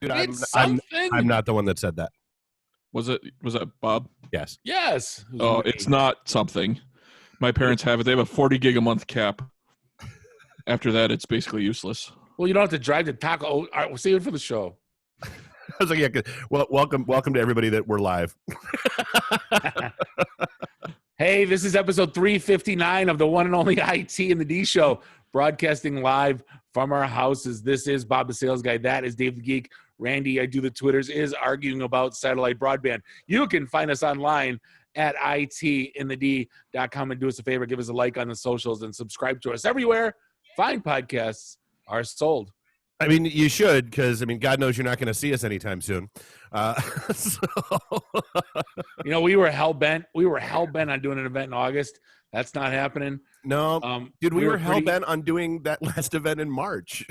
Dude, It's I'm something. not the one that said that. Was that Bob? Yes. Yes. It was Oh, me. it's not something. My parents have it. They have a 40 gig a month cap. After that, it's basically useless. Well, you don't have to drive to Taco. Oh, all right, we'll save it for the show. I was like, yeah, good. Well, welcome to everybody that we're live. Hey, this is episode 359 of the one and only IT and the D Show, broadcasting live from our houses. This is Bob the Sales Guy. That is Dave the Geek. Randy, I do the Twitters, is arguing about satellite broadband. You can find us online at itinthed.com and do us a favor, give us a like on the socials and subscribe to us everywhere. Fine podcasts are sold. I mean, you should, because, I mean, God knows you're not going to see us anytime soon. So. You know, we were hell-bent on doing an event in August. That's not happening. No, dude, we were hell-bent on doing that last event in March.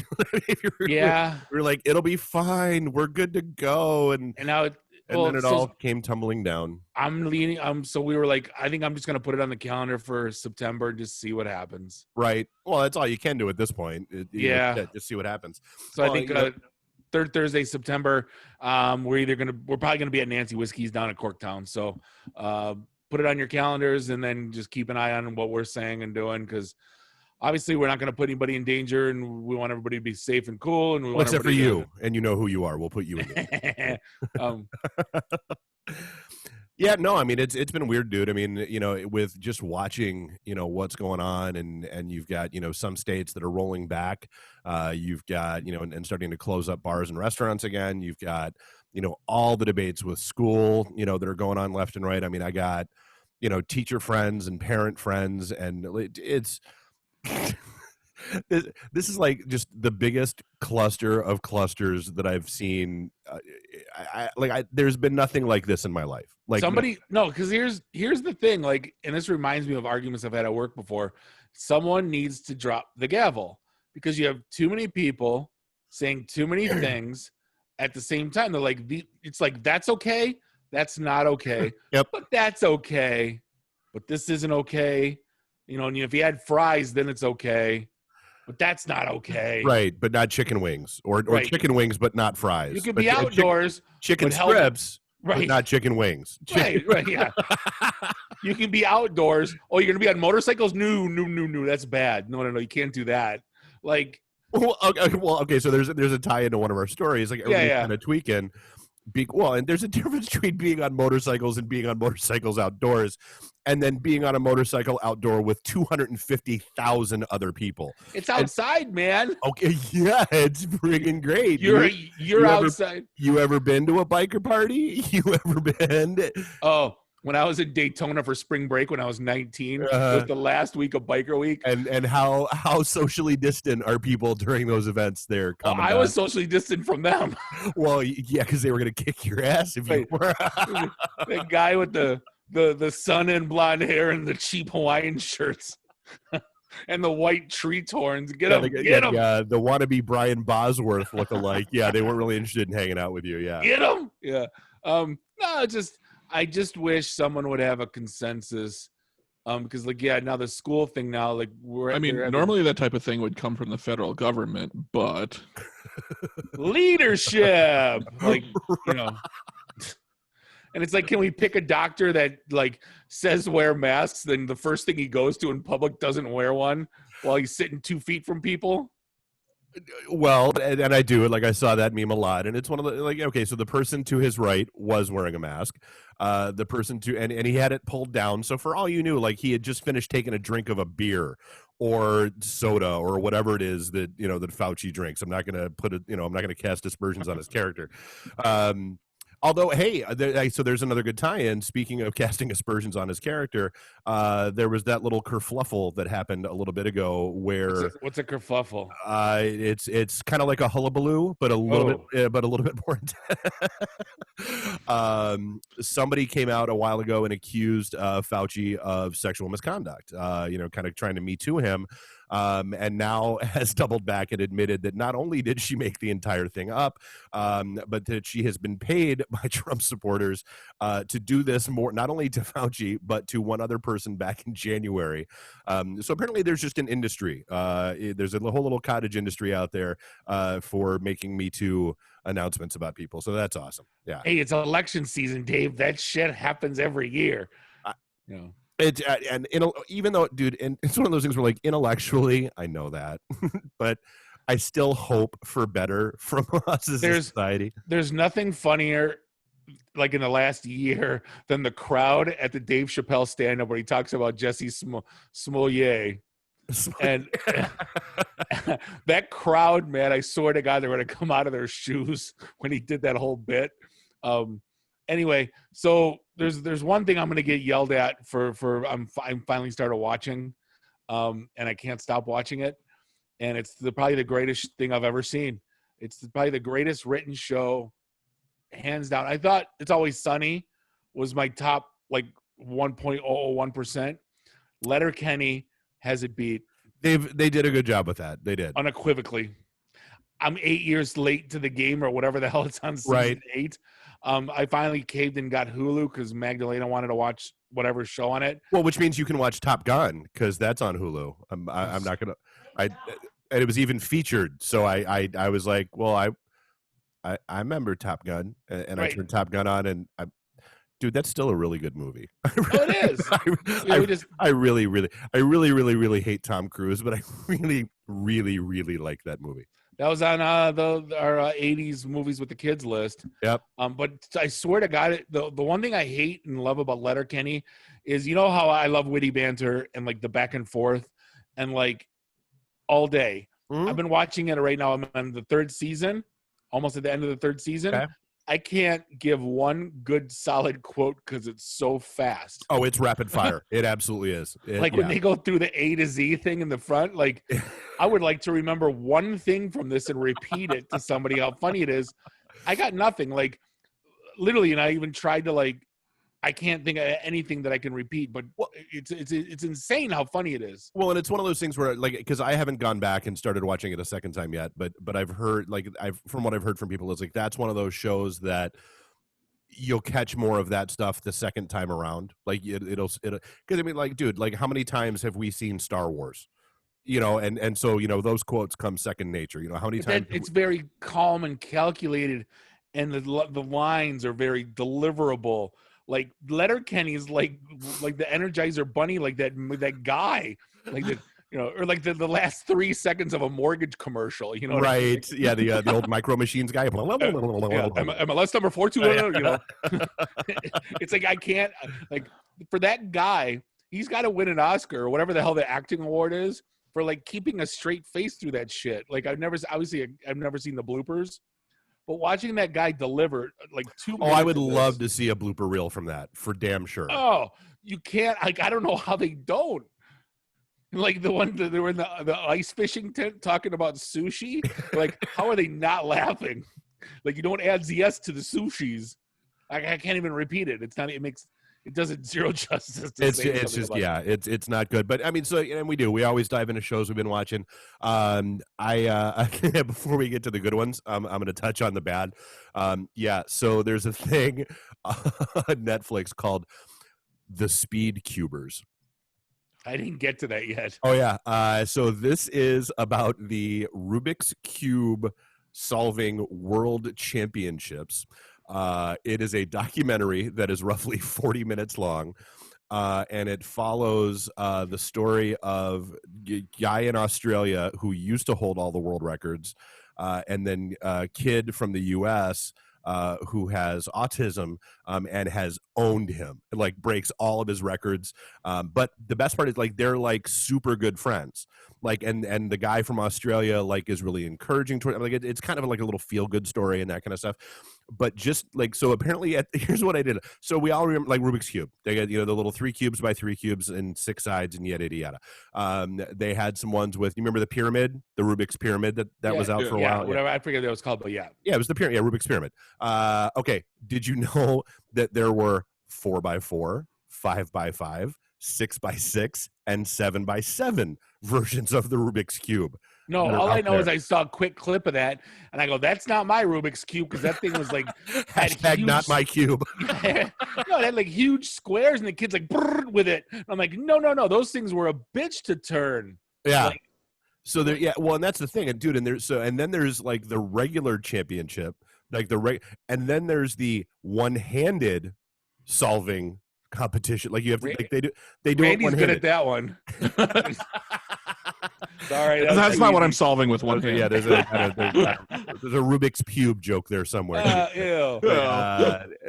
Yeah. We were like, it'll be fine. We're good to go. And now then it all came tumbling down. So we were like, I think I'm just going to put it on the calendar for September, just see what happens. Right. Well, that's all you can do at this point. Just see what happens. So I think third Thursday, September, we're probably going to be at Nancy Whiskey's down at Corktown. So put it on your calendars and then just keep an eye on what we're saying and doing, because obviously we're not going to put anybody in danger, and we want everybody to be safe and cool. And except for you, and you know who you are. We'll put you in there. Yeah, no, I mean, it's been weird, dude. I mean, you know, with just watching, you know, what's going on, and you've got, you know, some states that are rolling back. You've got, you know, and starting to close up bars and restaurants again. You've got, you know, all the debates with school, you know, that are going on left and right. I mean, I got, you know, teacher friends and parent friends, and it's this is like just the biggest cluster of clusters that I've seen. There's been nothing like this in my life. Like because here's the thing, like, and this reminds me of arguments I've had at work before. Someone needs to drop the gavel, because you have too many people saying too many things at the same time. They're like, it's like, that's okay, that's not okay. Yep. But that's okay, but this isn't okay. You know, and if you had fries, then it's okay. But that's not okay. Right, but not chicken wings. Or chicken wings, but not fries. You can be outdoors. Chicken strips, right? But not chicken wings. Right, yeah. You can be outdoors. Oh, you're going to be on motorcycles? No. That's bad. No. You can't do that. Like. Well, okay. So there's a tie into one of our stories. Like, everybody's kind of tweaking. And there's a difference between being on motorcycles and being on motorcycles outdoors, and then being on a motorcycle outdoor with 250,000 other people. It's outside, man. Okay, yeah, it's friggin' great. You're outside. You ever been to a biker party? You ever been? Oh, when I was in Daytona for spring break when I was 19, it was the last week of Biker Week. And how socially distant are people during those events there? I was socially distant from them. Well, yeah, because they were going to kick your ass if you were. The guy with the sun and blonde hair and the cheap Hawaiian shirts and the white tree torns. Get him. Yeah, the wannabe Brian Bosworth lookalike. Yeah, they weren't really interested in hanging out with you. Yeah. Get him. Yeah. I just wish someone would have a consensus, because now the school thing now, like, normally that type of thing would come from the federal government, but leadership, like, you know, and it's like, can we pick a doctor that, like, says wear masks, then the first thing he goes to in public doesn't wear one while he's sitting 2 feet from people? Well, and I do it. Like, I saw that meme a lot, and it's one of the, like, okay, so the person to his right was wearing a mask. The person and he had it pulled down. So for all you knew, like, he had just finished taking a drink of a beer or soda or whatever it is that, you know, that Fauci drinks. I'm not going to I'm not going to cast aspersions on his character. Although, hey, so there's another good tie-in. Speaking of casting aspersions on his character, there was that little kerfluffle that happened a little bit ago where what's a kerfluffle? It's kind of like a hullabaloo, but a little bit more intense. Somebody came out a while ago and accused Fauci of sexual misconduct. You know, kind of trying to Me Too him. and now has doubled back and admitted that not only did she make the entire thing up, but that she has been paid by Trump supporters to do this more, not only to Fauci, but to one other person back in January. So apparently there's just an industry. There's a whole little cottage industry out there for making Me Too announcements about people. So that's awesome. Yeah. Hey, it's election season, Dave. That shit happens every year. It's even though, dude, and it's one of those things where, like, intellectually, I know that, but I still hope for better from us as a society. There's nothing funnier, like in the last year, than the crowd at the Dave Chappelle stand-up where he talks about Jesse Smollett. And that crowd, man, I swear to God, they're going to come out of their shoes when he did that whole bit. Anyway, so there's one thing I'm going to get yelled at for I'm finally started watching, and I can't stop watching it, and it's probably the greatest thing I've ever seen. It's probably the greatest written show, hands down. I thought It's Always Sunny was my top, like, 1.001%. Letterkenny has it beat. They did a good job with that. They did, unequivocally. I'm 8 years late to the game, or whatever the hell it's on season 8. I finally caved and got Hulu because Magdalena wanted to watch whatever show on it. Well, which means you can watch Top Gun because that's on Hulu. I'm not gonna. And it was even featured, so I was like, well, I remember Top Gun, and I turned Top Gun on, and dude, that's still a really good movie. It is. I really hate Tom Cruise, but I really like that movie. That was on our 80s movies with the kids list. Yep. But I swear to God, the one thing I hate and love about Letterkenny is, you know how I love witty banter and, like, the back and forth and, like, all day. Mm-hmm. I've been watching it right now. I'm on the 3rd season, almost at the end of the 3rd season. Okay. I can't give one good solid quote because it's so fast. Oh, it's rapid fire. It absolutely is. When they go through the A to Z thing in the front, like, I would like to remember one thing from this and repeat it to somebody how funny it is. I got nothing. Like, literally, and I even tried to, like, I can't think of anything that I can repeat, but it's insane how funny it is. Well, and it's one of those things where, like, because I haven't gone back and started watching it a second time yet, but I've heard, like, from what I've heard from people, is like that's one of those shows that you'll catch more of that stuff the second time around. Like it'll because I mean, like, dude, like, how many times have we seen Star Wars? You know, and so, you know, those quotes come second nature. You know, how many times it's very calm and calculated, and the lines are very deliverable. Like, Letterkenny's like the Energizer Bunny, like that guy, like the, you know, or like the last 3 seconds of a mortgage commercial, you know? Right? I mean? Yeah, the old Micro Machines guy. MLS number 420. You know, it's like I can't, like, for that guy, he's got to win an Oscar or whatever the hell the acting award is for, like, keeping a straight face through that shit. Like, I've never seen the bloopers. But watching that guy deliver, like, 2 minutes. Oh, I would love to see a blooper reel from that, for damn sure. Oh, you can't. Like, I don't know how they don't. Like, the one that they were in the ice fishing tent talking about sushi. Like, how are they not laughing? Like, you don't add ZS to the sushis. I can't even repeat it. It's not. It does it zero justice. It's just it's not good. But I mean, so, and we always dive into shows we've been watching. Before we get to the good ones, I'm going to touch on the bad. So there's a thing on Netflix called The Speed Cubers. I didn't get to that yet. Oh yeah. So this is about the Rubik's Cube solving world championships. It is a documentary that is roughly 40 minutes long, and it follows the story of a guy in Australia who used to hold all the world records, and then a kid from the U.S. Who has autism and has owned him, like, breaks all of his records. But the best part is, like, they're, like, super good friends. Like, and the guy from Australia, like, is really encouraging toward, like, it's kind of like a little feel good story and that kind of stuff. But just, like, so apparently here's what I did. So we all remember, like, Rubik's Cube. They got, you know, the little 3 cubes by 3 cubes and 6 sides and yada yada yada. They had some ones with, you remember the pyramid, the Rubik's pyramid that was out for a while. Whatever, I forget what it was called, but yeah, it was the pyramid. Yeah, Rubik's pyramid. Okay, did you know that there were 4x4, 5x5, 6x6, and 7x7 versions of the Rubik's Cube. No, that are all I out know there. is I saw a quick clip of that, and I go, "That's not my Rubik's Cube," because that thing was like had Hashtag huge, not my cube. no, it had like huge squares, and the kid's like brrr with it. And I'm like, no, those things were a bitch to turn. Yeah. Like, So there, yeah. Well, and that's the thing, and dude, and then there's like the regular championship, like and then there's the one-handed solving competition. Like you have to, like they do Randy's it good at that one. Sorry, That's not what I'm solving with one hand. Yeah, there's a Rubik's Cube joke there somewhere. Ew.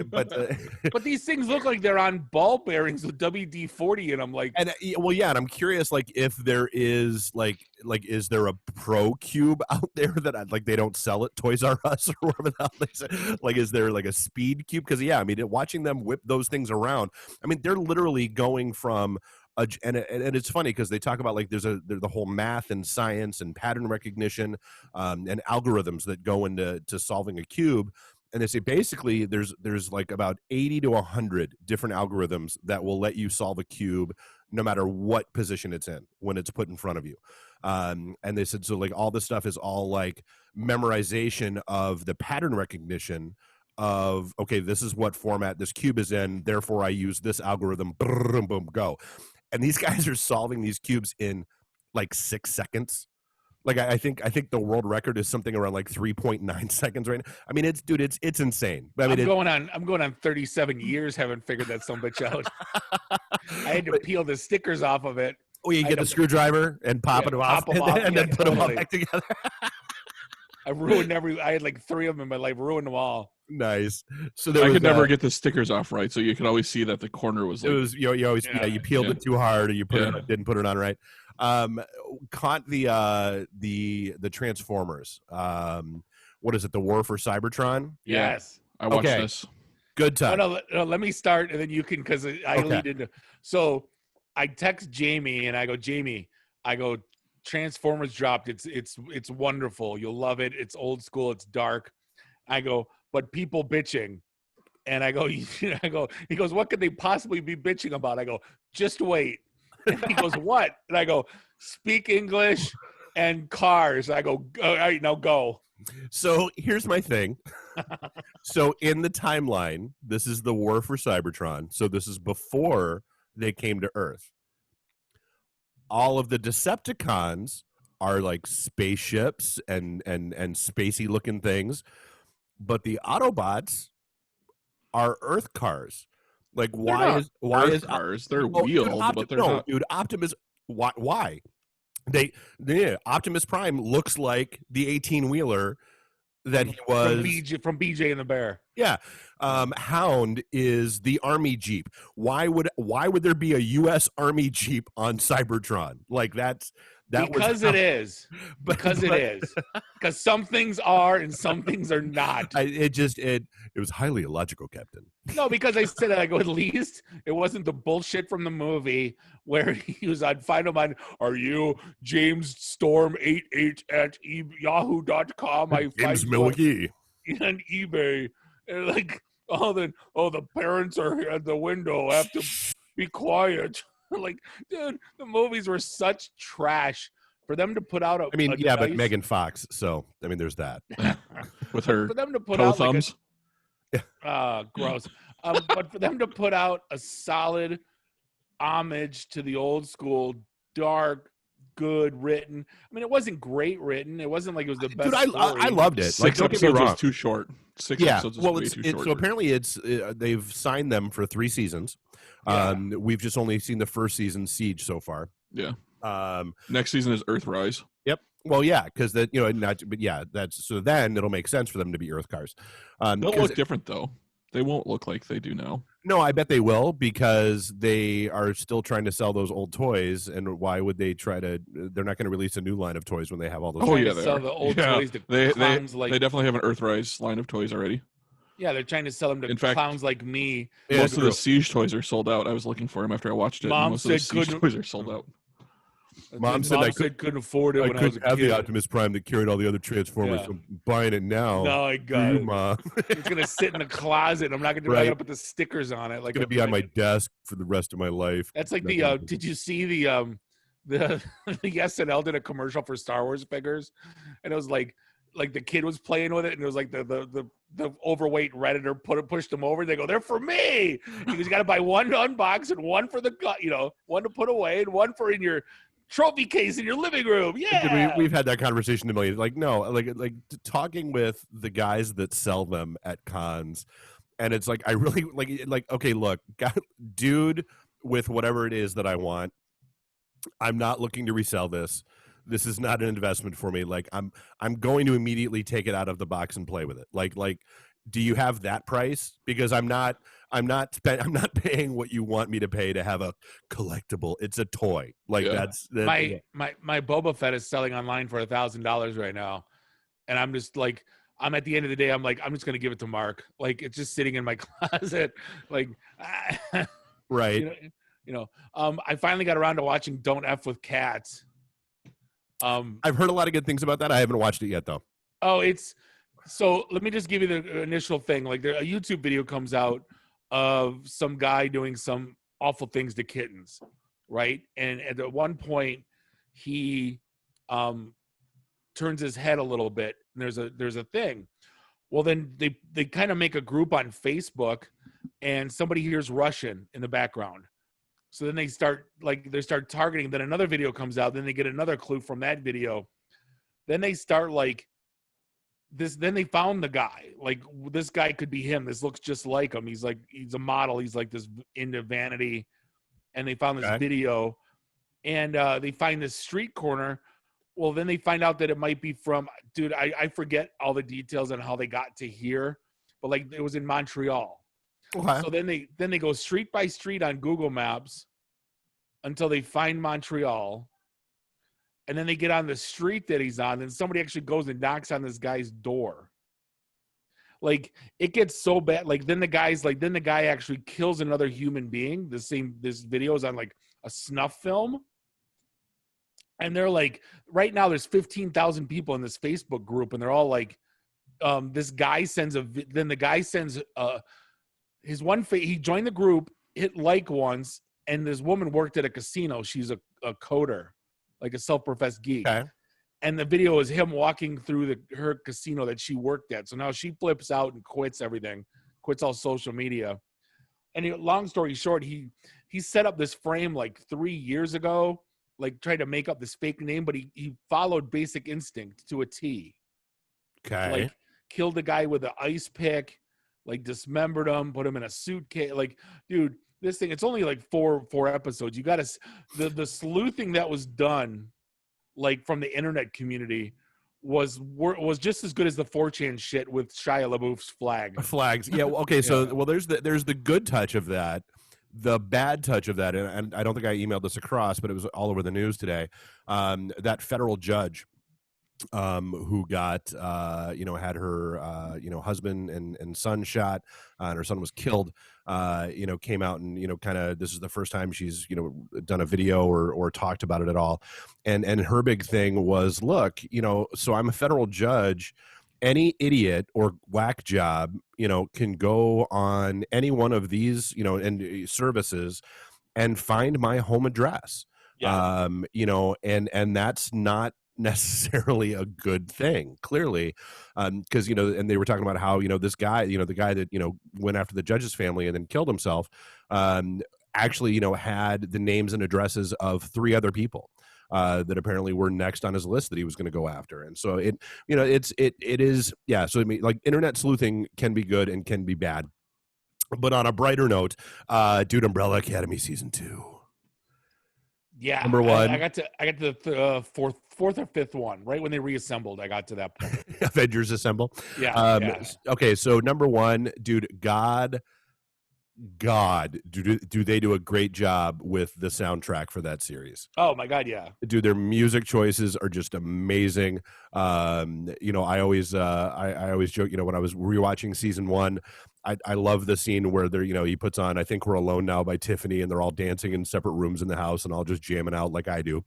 But these things look like they're on ball bearings with WD-40 in them. Like, and and I'm curious, like if there is like is there a pro cube out there that like they don't sell at Toys R Us or whatever the hell they say? Like, is there like a speed cube? Because I mean, watching them whip those things around, I mean, they're literally going from. And it's funny because they talk about like there's the whole math and science and pattern recognition and algorithms that go into solving a cube, and they say basically there's like about 80 to 100 different algorithms that will let you solve a cube no matter what position it's in when it's put in front of you. And they said so like all this stuff is all like memorization of the pattern recognition of, okay, this is what format this cube is in, therefore I use this algorithm, boom, boom, go. And these guys are solving these cubes in like 6 seconds. Like I think the world record is something around like 3.9 seconds right now. I mean, it's insane. I mean, I'm going on 37 years haven't figured that some bitch out. I had to peel the stickers off of it. Oh, you get the screwdriver and pop it off, and then put them all back together. I ruined I had like 3 of them in my life, ruined them all. Nice. So I could never get the stickers off right, so you could always see that the corner was. Like, it was you always you peeled it too hard, or you didn't put it on right. Caught the Transformers. What is it? The War for Cybertron. Yes, I watched this. Good time. No, let me start, and then you can, because I lead into. So I text Jamie, and I go, Jamie, Transformers dropped. It's wonderful. You'll love it. It's old school. It's dark. I go, but people bitching. And I go, he goes, what could they possibly be bitching about? I go, just wait. And he goes, what? And I go, speak English and cars. I go, all right, now go. So here's my thing. So in the timeline, this is the War for Cybertron. So this is before they came to Earth. All of the Decepticons are like spaceships and spacey looking things, but the Autobots are Earth cars. Like why is cars? They're wheeled, but they're not. Dude, Optimus. Why? Optimus Prime looks like the 18-wheeler that he was from BJ and the Bear. Yeah. Hound is the Army Jeep. Why would there be a U.S. Army Jeep on Cybertron? Like because it is. Because some things are and some things are not. It was highly illogical, Captain. No, because I said it. I go, at least it wasn't the bullshit from the movie where he was on Final Mind. Are you James Storm 88 at yahoo.com? James Milwaukee on eBay. And like, the parents are here at the window. I have to be quiet. Like, dude, the movies were such trash. For them to put out but Megan Fox. So I mean, there's that with her for them to put toe out thumbs. Gross. But for them to put out a solid homage to the old school, dark, good written. I mean, it wasn't great written. It wasn't like it was the best. Dude, I loved it. 6 episodes was too short. 6 episodes was way too short. So apparently they've signed them for 3 seasons. We've just only seen the first season, Siege, so far. Yeah. Next season is Earthrise. Yep. Well, yeah, because that's so then it'll make sense for them to be Earth cars. They'll look different though. They won't look like they do now. No, I bet they will, because they are still trying to sell those old toys, and why would they try to? They're not going to release a new line of toys when they have all those. Oh yeah, they sell are. The old toys to they definitely have an Earthrise line of toys already. Yeah, they're trying to sell them to clowns like me. Most of the Siege toys are sold out. I was looking for them after I watched it. Mom most of the Siege toys are sold out. Mom said I couldn't afford it I when I was a couldn't have kid. the Optimus Prime that carried all the other Transformers. Yeah. So I'm buying it now. No, I got it. Mom. It's gonna sit in the closet. I'm not gonna Right. put the stickers on it. Like It's gonna be on my desk for the rest of my life. That's like the. Did you see the the SNL did a commercial for Star Wars figures, and it was like the kid was playing with it, and it was like the overweight Redditor pushed him over. They go, they're for me. You got to buy one to unbox and one for the one to put away and one for in your trophy case in your living room. Yeah, we've had that conversation a million. Like no, like talking with the guys that sell them at cons, and it's like I really like. Okay, look, dude, with whatever it is that I want, I'm not looking to resell this. This is not an investment for me. Like I'm going to immediately take it out of the box and play with it. Like do you have that price? Because I'm not paying what you want me to pay to have a collectible. It's a toy. Like that's my Boba Fett is selling online for $1,000 right now, and I'm just like, I'm at the end of the day, I'm like, I'm just gonna give it to Mark. Like it's just sitting in my closet. Like right. I finally got around to watching Don't F with Cats. I've heard a lot of good things about that. I haven't watched it yet though. Oh, so let me just give you the initial thing. Like a YouTube video comes out of some guy doing some awful things to kittens, right? And at one point he turns his head a little bit, and there's a thing. Well, then they kind of make a group on Facebook, and somebody hears Russian in the background. So then they start targeting. Then another video comes out. Then they get another clue from that video. Then they start like this. Then they found the guy. Like this guy could be him. This looks just like him. He's a model. He's like this into vanity. And they found this video, and they find this street corner. Well, then they find out that it might be from dude. I forget all the details on how they got to here, but like it was in Montreal. Okay. So then they go street by street on Google Maps until they find Montreal, and then they get on the street that he's on. Then somebody actually goes and knocks on this guy's door. Like it gets so bad. Like then the guy actually kills another human being. This video is on like a snuff film, and they're like, right now there's 15,000 people in this Facebook group, and they're all like, this guy sends his he joined the group, hit like once, and this woman worked at a casino. She's a coder, like a self-professed geek. Okay. And the video is him walking through her casino that she worked at. So now she flips out and quits everything, quits all social media. And long story short, he set up this frame like 3 years ago, like tried to make up this fake name, but he followed Basic Instinct to a T. Okay. Like killed the guy with an ice pick, like dismembered him, put him in a suitcase. Like, dude, this thing, it's only like four episodes. You got to, the sleuthing that was done, like from the internet community was just as good as the 4chan shit with Shia LaBeouf's flags. Yeah. Okay. So, there's the good touch of that. The bad touch of that, and I don't think I emailed this across, but it was all over the news today. That federal judge who got had her husband and son shot, and her son was killed, came out and kind of, this is the first time she's done a video or talked about it at all, and her big thing was, look, so I'm a federal judge. Any idiot or whack job can go on any one of these and services and find my home address. And that's not necessarily a good thing, clearly, because and they were talking about how this guy, the guy that went after the judge's family and then killed himself, actually had the names and addresses of 3 other people that apparently were next on his list that he was going to go after. And so it is, yeah. So I mean, like, internet sleuthing can be good and can be bad, but on a brighter note, Dude, Umbrella Academy season 2. Yeah, number 1. I got to the fourth or fifth one, right when they reassembled. I got to that point. Avengers Assemble. Yeah. Okay, so number 1, dude, God, do they do a great job with the soundtrack for that series? Oh my God, yeah. Dude, their music choices are just amazing. I always joke, when I was rewatching season 1, I love the scene where they're, he puts on I Think We're Alone Now by Tiffany, and they're all dancing in separate rooms in the house and all just jamming out like I do.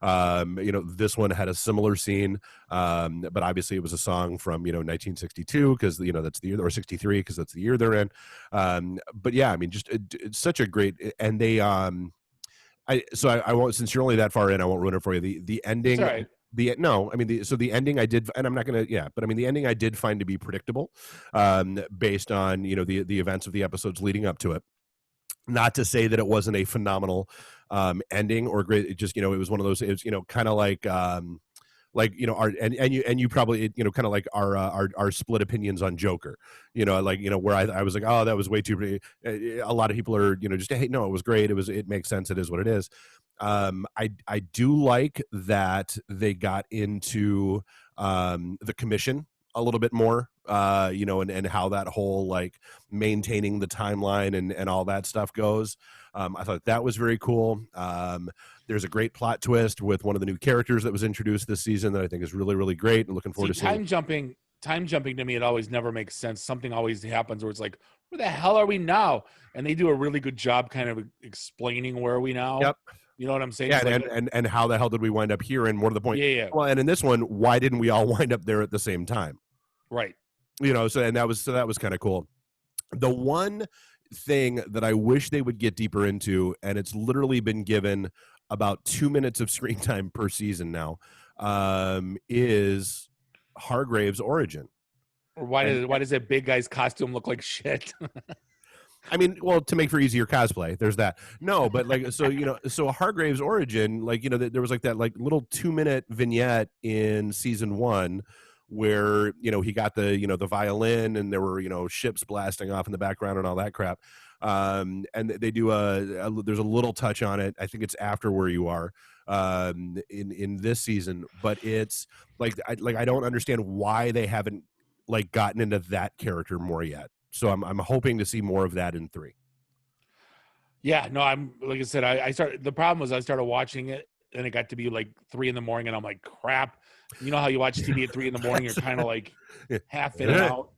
This one had a similar scene, but obviously it was a song from 1962 because that's the year, or 63 because that's the year they're in. But yeah, I mean, just it's such a great, and they I won't, since you're only that far in, I won't ruin it for you. The ending. It's all right. The ending I did, and I'm not gonna, but I mean the ending I did find to be predictable, based on the events of the episodes leading up to it. Not to say that it wasn't a phenomenal ending or great. It just it was one of those. It was kind of like our you probably kind of like our split opinions on Joker. Where I was like, oh, that was way too. A lot of people are just, hey, no, it was great. It makes sense. It is what it is. I do like that they got into the commission a little bit more, and how that whole like maintaining the timeline and all that stuff goes. I thought that was very cool. There's a great plot twist with one of the new characters that was introduced this season that I think is really, really great, and looking forward to seeing. Time jumping to me, it always never makes sense. Something always happens where it's like, where the hell are we now? And they do a really good job kind of explaining where are we now. Yep. You know what I'm saying? Yeah, and how the hell did we wind up here? And more to the point. Yeah. Well, and in this one, why didn't we all wind up there at the same time? Right. So that was kind of cool. The one thing that I wish they would get deeper into, and it's literally been given about 2 minutes of screen time per season now, is Hargrave's origin. Or why does that big guy's costume look like shit? I mean, well, to make for easier cosplay, there's that. No, but like, so Hargrave's origin, like, there was like that like little 2-minute vignette in season 1 where, he got the, the violin, and there were, ships blasting off in the background and all that crap. And they do there's a little touch on it. I think it's after Where You Are, in this season, but it's like, I don't understand why they haven't like gotten into that character more yet. So I'm hoping to see more of that in 3. Yeah, no, I'm like I said, the problem was I started watching it and it got to be like 3 a.m. and I'm like, crap. You know how you watch TV at 3 a.m, you're kind of like half in and out.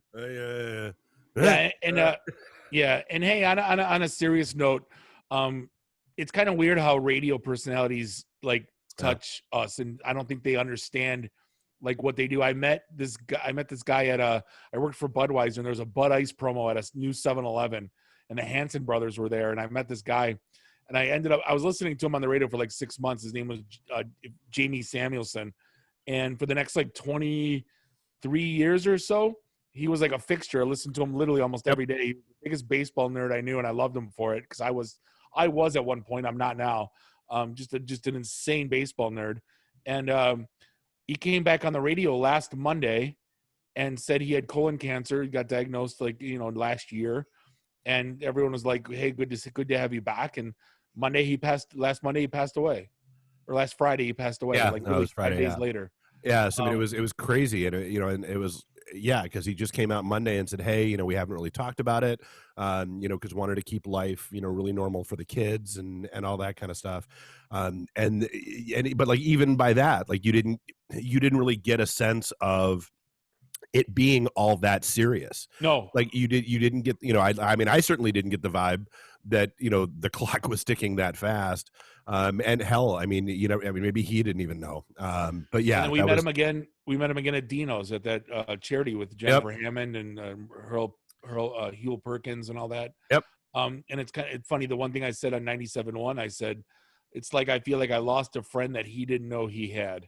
Yeah, and hey, on a serious note, it's kind of weird how radio personalities like touch us, and I don't think they understand like what they do. I met this guy at I worked for Budweiser, and there was a Bud Ice promo at a new 7-Eleven, and the Hanson brothers were there, and I met this guy, and I was listening to him on the radio for like 6 months. His name was Jamie Samuelson, and for the next like 23 years or so, he was like a fixture. I listened to him literally almost every day. He was the biggest baseball nerd I knew, and I loved him for it because I was at one point. I'm not now. Just an insane baseball nerd, and he came back on the radio last Monday and said he had colon cancer. He got diagnosed last year, and everyone was like, "Hey, good to have you back." And last Monday he passed away, or last Friday he passed away. Yeah, like it was Friday, 5 days later. Yeah, so I mean, it was crazy, and it was because he just came out Monday and said, hey, we haven't really talked about it, because wanted to keep life really normal for the kids and all that kind of stuff, but like even by that, like you didn't really get a sense of it being all that serious. No, like you didn't get, I mean, I certainly didn't get the vibe that the clock was ticking that fast. And hell, I mean, maybe he didn't even know. But yeah, and we met him again. We met him again at Dino's at that charity with Jennifer Hammond and Hewell Perkins and all that. Yep. And it's kind of funny. The one thing I said on 97.1, I said, it's like I feel like I lost a friend that he didn't know he had.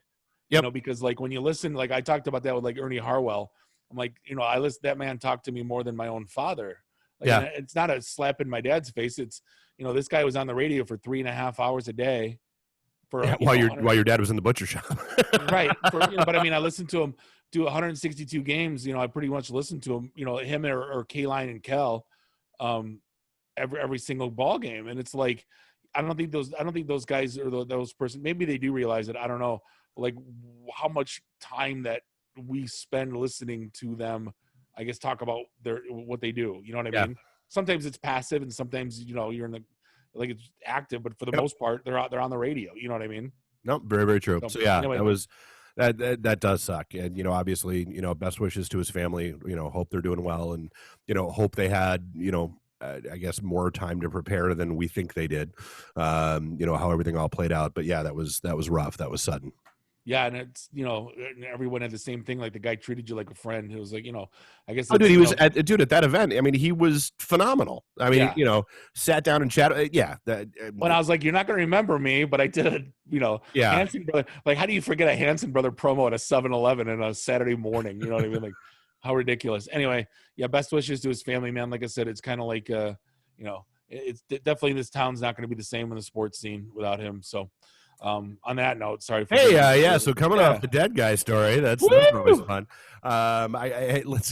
Yep. Because like when you listen, like I talked about that with like Ernie Harwell. I'm like, I listen. That man talked to me more than my own father. Like, yeah. It's not a slap in my dad's face. It's this guy was on the radio for 3.5 hours a day. While your dad was in the butcher shop. Right. But I mean, I listened to him do 162 games. I pretty much listened to him. Him or K-Line and Kel, every single ball game. And it's like, I don't think those guys or those person. Maybe they do realize it. I don't know. Like how much time that we spend listening to them, I guess, talk about what they do. You know what I mean? Sometimes it's passive, and sometimes you're in the like it's active. But for the most part, they're on the radio. You know what I mean? No, very very true. So yeah, anyway, that does suck. And, you know, obviously, you know, best wishes to his family, you know, hope they're doing well, and, you know, hope they had, you know, I guess more time to prepare than we think they did. You know, how everything all played out. But yeah, that was rough. That was sudden. Yeah, and it's, you know, everyone had the same thing. Like the guy treated you like a friend. It was like, you know, I guess. Oh, dude, he was at that event. I mean, he was phenomenal. I mean, Yeah. you know, sat down and chatted. Yeah. When I was like, you're not going to remember me, but I did, you know, Yeah. Hanson brother. Like, how do you forget a Hanson brother promo at a 7-Eleven on a Saturday morning? You know what I mean? Like, how ridiculous. Anyway, yeah, best wishes to his family, man. Like I said, it's kind of like, you know, it's definitely, this town's not going to be the same in the sports scene without him. So, on that note, sorry for yeah. So coming off the dead guy story, that's always fun. Let's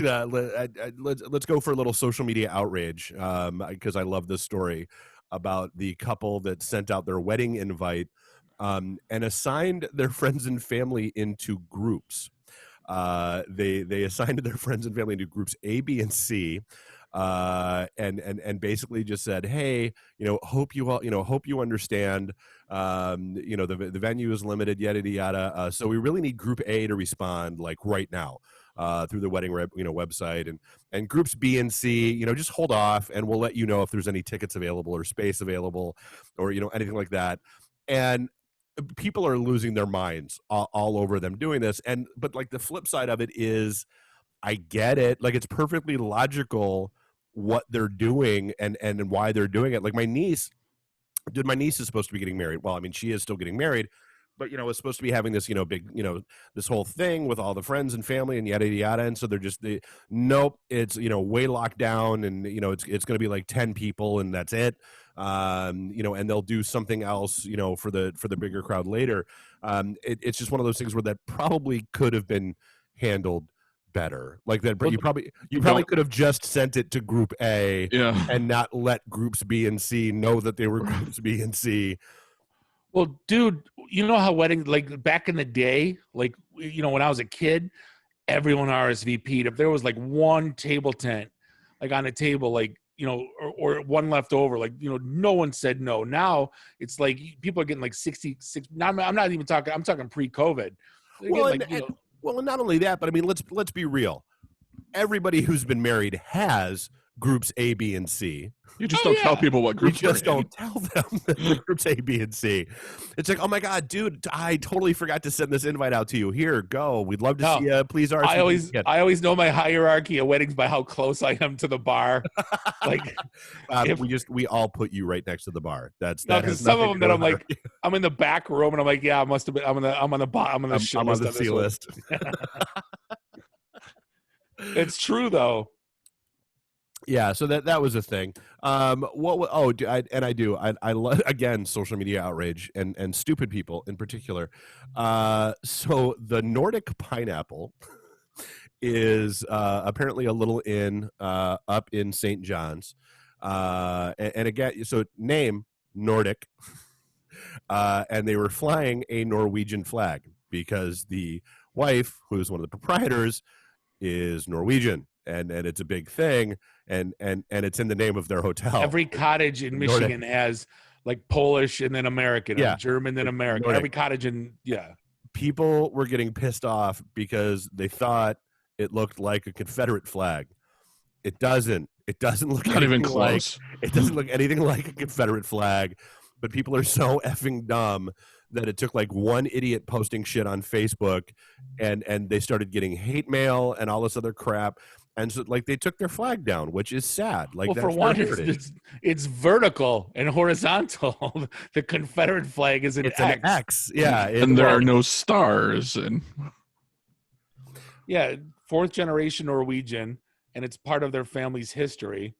go for a little social media outrage, because I love this story about the couple that sent out their wedding invite and assigned their friends and family into groups. They assigned their friends and family into groups A, B, and C. And basically just said, hey, you know, hope you understand, you know, the venue is limited, yada yada. So we really need Group A to respond like right now, through the wedding website, and groups B and C, you know, just hold off, and we'll let you know if there's any tickets available or space available, or, you know, anything like that. And people are losing their minds all over them doing this. But like the flip side of it is, I get it. Like, it's perfectly logical what they're doing and why they're doing it. Like my niece is supposed to be getting married. Well, I mean, she is still getting married, but, you know, it's supposed to be having this, you know, big, you know, this whole thing with all the friends and family and yada, yada. And so nope, it's, you know, way locked down, and, you know, it's going to be like 10 people and that's it. You know, and they'll do something else, you know, for the bigger crowd later. It's just one of those things where that probably could have been handled better, like that. But you probably could have just sent it to Group A, and not let Groups B and C know that they were Groups B and C. Well, dude, you know how weddings, like back in the day, like, you know, when I was a kid, everyone RSVP'd. If there was like one table tent, like on a table, like, you know, or one left over, like, you know, no one said no. Now it's like people are getting like 66. Now I'm not even talking. I'm talking pre-COVID. Well, and not only that, but I mean, let's be real. Everybody who's been married has groups A, B, and C. You just don't tell people what groups you just don't tell them the groups A, B, and C. It's like, oh my God, dude, I totally forgot to send this invite out to you. Here, go. We'd love to see you. Please, I always know my hierarchy of weddings by how close I am to the bar. Like, we all put you right next to the bar. Because some of them that I'm like, I'm in the back room, and I'm like, yeah, I must have been. I'm on the bottom. I'm on the C list. It's true though. Yeah, so that was a thing. I love, again, social media outrage and stupid people in particular. So the Nordic pineapple is apparently a little inn up in St. John's, and again, so name Nordic, and they were flying a Norwegian flag because the wife, who's one of the proprietors, is Norwegian. And it's a big thing, and it's in the name of their hotel. Every cottage in Michigan has like Polish and then American, German then American. Nordic. Every cottage people were getting pissed off because they thought it looked like a Confederate flag. It doesn't. It doesn't look not even close. It doesn't look anything like a Confederate flag. But people are so effing dumb that it took like one idiot posting shit on Facebook, and they started getting hate mail and all this other crap. And so, like, they took their flag down, which is sad. Like, well, for one, it's vertical and horizontal. The Confederate flag is an X. Yeah, and there are no stars. And fourth generation Norwegian, and it's part of their family's history.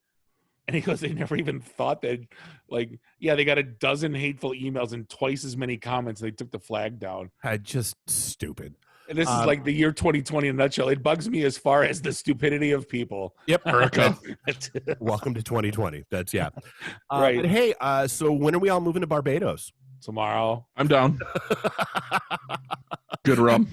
And he goes, they never even thought that, like, they got a dozen hateful emails and twice as many comments. And they took the flag down. Just stupid. And this is like the year 2020 in a nutshell. It bugs me as far as the stupidity of people. Yep. Welcome to 2020. That's right. But hey, so when are we all moving to Barbados? Tomorrow. I'm down. Good rum.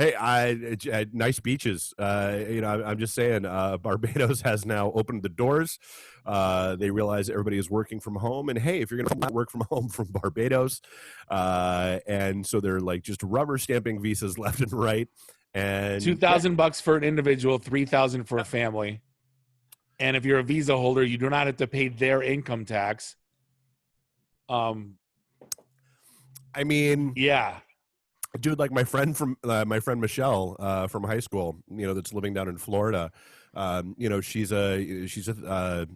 Hey, nice beaches. I'm just saying, Barbados has now opened the doors. They realize everybody is working from home, and hey, if you're going to work from home from Barbados, and so they're like just rubber stamping visas left and right. And $2,000 for an individual, $3,000 for a family. And if you're a visa holder, you do not have to pay their income tax. I mean, yeah. Dude, like my friend Michelle from high school, that's living down in Florida. She's a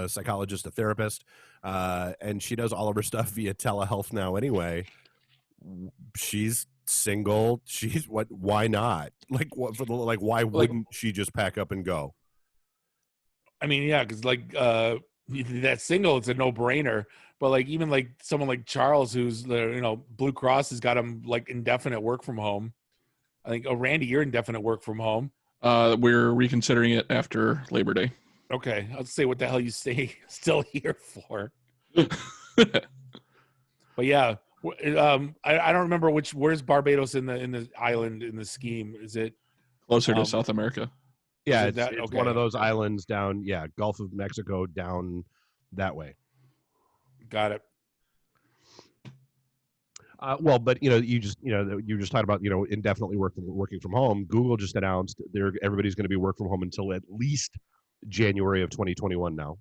psychologist, a therapist, and she does all of her stuff via telehealth now. Anyway, she's single. Why not? Why wouldn't she just pack up and go? I mean, yeah, because that single, it's a no-brainer. But like even like someone like Charles, who's Blue Cross has got him like indefinite work from home. I think Randy, you're indefinite work from home. We're reconsidering it after Labor Day. Okay, I'll say what the hell you stay still here for. But yeah, I don't remember where's Barbados in the island in the scheme. Is it closer to South America? Yeah, it's one of those islands down. Yeah, Gulf of Mexico down that way. Got it. But you just talked about indefinitely working from home. Google just announced everybody's going to be work from home until at least January of 2021 now.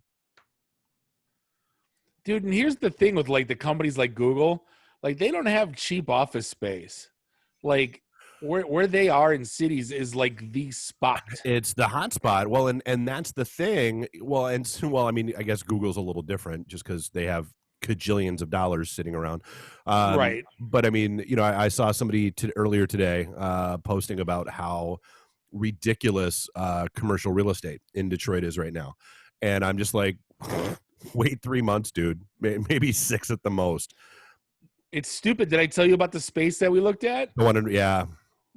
Dude, and here's the thing with like the companies like Google, like they don't have cheap office space. Like where they are in cities is like the spot. It's the hot spot. Well, and that's the thing. Well, I mean, I guess Google's a little different just because they have cajillions of dollars sitting around. Right. But I mean, I saw somebody earlier today posting about how ridiculous commercial real estate in Detroit is right now. And I'm just like, wait 3 months, dude. Maybe 6 at the most. It's stupid. Did I tell you about the space that we looked at? They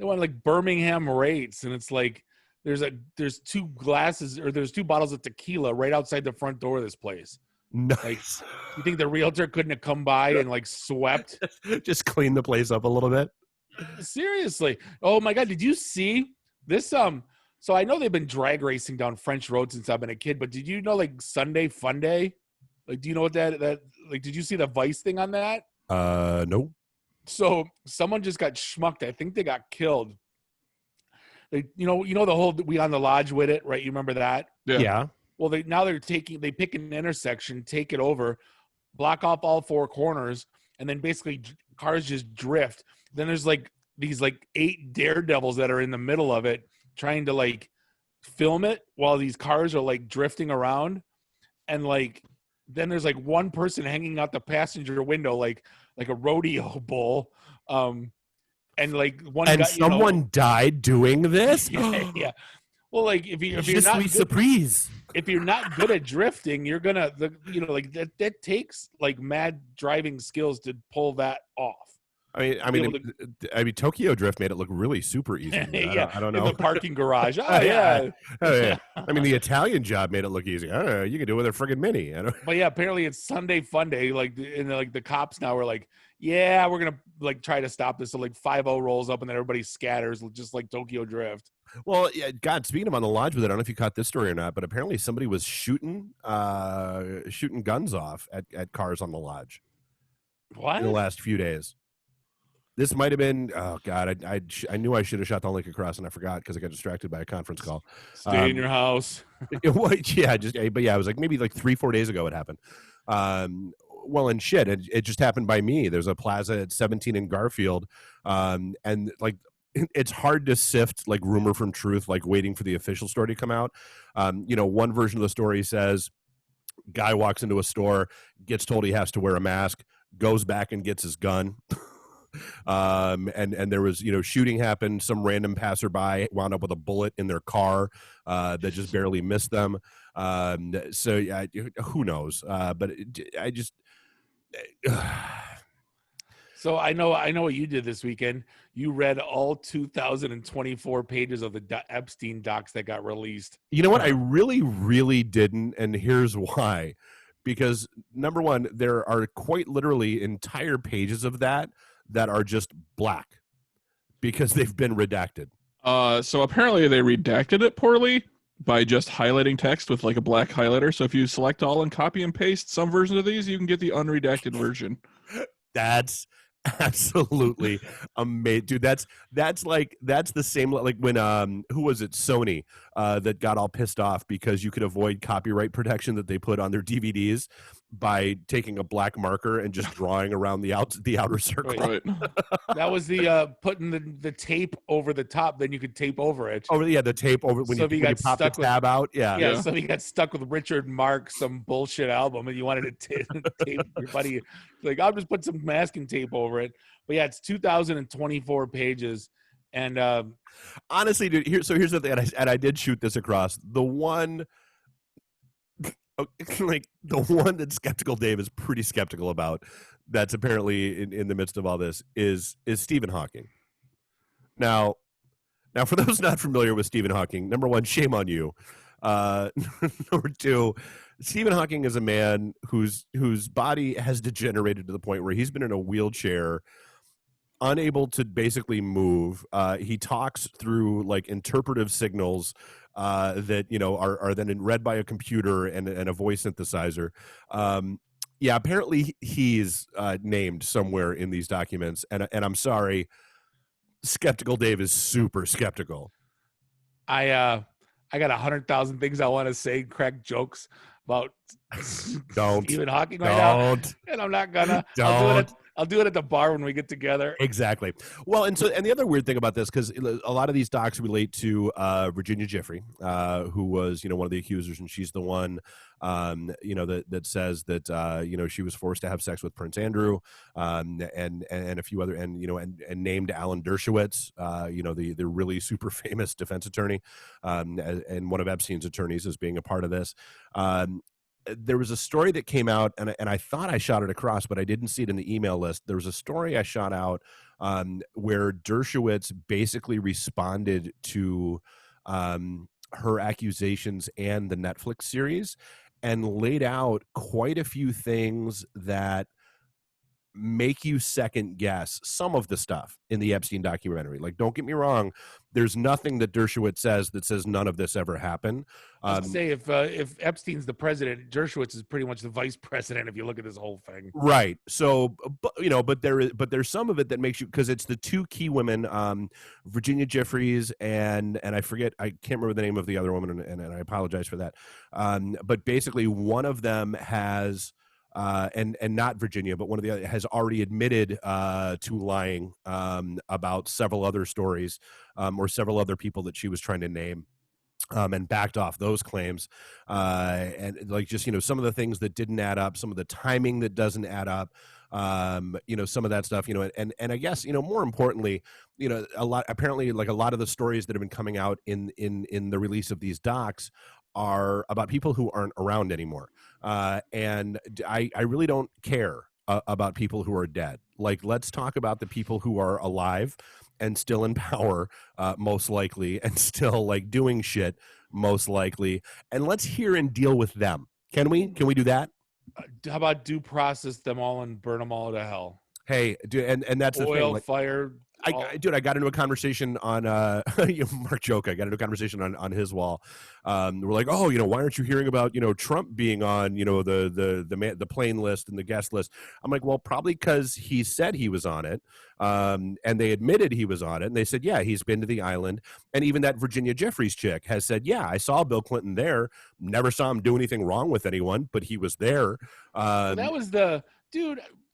want like Birmingham rates, and it's like there's 2 glasses or there's 2 bottles of tequila right outside the front door of this place. Nice. Like, you think the realtor couldn't have come by and like swept? Just clean the place up a little bit? Seriously. Oh my God. Did you see this? So I know they've been drag racing down French Road since I've been a kid, but did you know like Sunday Fun Day? Like, do you know what that like, did you see the Vice thing on that? No. So someone just got schmucked. I think they got killed. Like, the whole we on the lodge with it, right? You remember that? Yeah. Well, they pick an intersection, take it over, block off all 4 corners, and then basically cars just drift. Then there's like these like 8 daredevils that are in the middle of it trying to like film it while these cars are like drifting around. And like, then there's like one person hanging out the passenger window, like a rodeo bull. And like one guy, someone died doing this. Yeah. Well, like if you're not good, surprise. If you're not good at drifting, you're gonna that takes like mad driving skills to pull that off. I mean, Tokyo Drift made it look really super easy. Yeah, I don't know. In the parking garage. Oh yeah. I mean, the Italian job made it look easy. I don't know. You can do it with a friggin' Mini. But yeah, apparently it's Sunday Fun Day. Like, and like the cops now are like, yeah, we're gonna like try to stop this. So like 5-0 rolls up and then everybody scatters, just like Tokyo Drift. Well, yeah, God, speaking of on the lodge with it, I don't know if you caught this story or not, but apparently somebody was shooting guns off at cars on the lodge. What? In the last few days. This might have been, oh God, I knew I should have shot the link across and I forgot because I got distracted by a conference call. Stay in your house. It was like maybe like 3-4 days ago it happened. Well, and shit, it just happened by me. There's a plaza at 17 in Garfield, and like it's hard to sift like rumor from truth, like waiting for the official story to come out. One version of the story says, guy walks into a store, gets told he has to wear a mask, goes back and gets his gun. And there was, shooting happened. Some random passerby wound up with a bullet in their car that just barely missed them. So yeah, who knows? But I just. So I know what you did this weekend. You read all 2,024 pages of the Epstein docs that got released. You know what? I really, really didn't, and here's why. Because number one, there are quite literally entire pages of that are just black. because they've been redacted. So apparently they redacted it poorly by just highlighting text with like a black highlighter. So if you select all and copy and paste some version of these, you can get the unredacted version. That's absolutely amazing, dude. That's the same like when who was it, Sony, that got all pissed off because you could avoid copyright protection that they put on their DVDs by taking a black marker and just drawing around the outer circle. Right. That was the putting the tape over the top, then you could tape over it. Oh yeah, the tape over when So you pop the tab out. Yeah, so you got stuck with Richard Mark, some bullshit album, and you wanted to tape your buddy. Like, I'll just put some masking tape over it. But yeah, it's 2,024 pages. And honestly, dude, here's the thing, and I did shoot this across. The one like the one that Skeptical Dave is pretty skeptical about, that's apparently in the midst of all this, is Stephen Hawking. Now, for those not familiar with Stephen Hawking, number one, shame on you. Number two, Stephen Hawking is a man whose body has degenerated to the point where he's been in a wheelchair, unable to basically move. He talks through like interpretive signals that are then read by a computer and a voice synthesizer. Yeah, apparently he's named somewhere in these documents, and I'm sorry, Skeptical Dave is super skeptical. I got 100,000 things I want to say, crack jokes about Stephen Hawking right now, and I'm not gonna. I'll do it at the bar when we get together. Exactly. Well, and the other weird thing about this, because a lot of these docs relate to Virginia Giuffre, who was one of the accusers, and she's the one that says that she was forced to have sex with Prince Andrew, and a few other, and named Alan Dershowitz, the really super famous defense attorney, and one of Epstein's attorneys, as being a part of this. There was a story that came out, and I thought I shot it across, but I didn't see it in the email list. There was a story I shot out where Dershowitz basically responded to her accusations and the Netflix series, and laid out quite a few things that make you second guess some of the stuff in the Epstein documentary. Like, don't get me wrong, there's nothing that Dershowitz says that says none of this ever happened. Say if Epstein's the president, Dershowitz is pretty much the vice president if you look at this whole thing. Right. So, but there's some of it that makes you, because it's the two key women, Virginia Giuffre's and I can't remember the name of the other woman, and I apologize for that. But basically, one of them has. And not Virginia, but one of the other has already admitted to lying about several other stories or several other people that she was trying to name, and backed off those claims. And like just some of the things that didn't add up, some of the timing that doesn't add up, some of that stuff, and I guess more importantly, a lot of the stories that have been coming out in the release of these docs are about people who aren't around anymore. And I really don't care about people who are dead. Like, let's talk about the people who are alive and still in power, most likely, and still like doing shit, most likely. And let's hear and deal with them. Can we do that? How about due process them all and burn them all to hell? Hey, dude, and that's the thing. Oil, fire. I got into a conversation on Mark Joke. I got into a conversation on his wall. We're like, oh, why aren't you hearing about Trump being on the plane list and the guest list? I'm like, well, probably because he said he was on it, and they admitted he was on it, and they said, yeah, he's been to the island, and even that Virginia Giuffre's chick has said, yeah, I saw Bill Clinton there, never saw him do anything wrong with anyone, but he was there. That was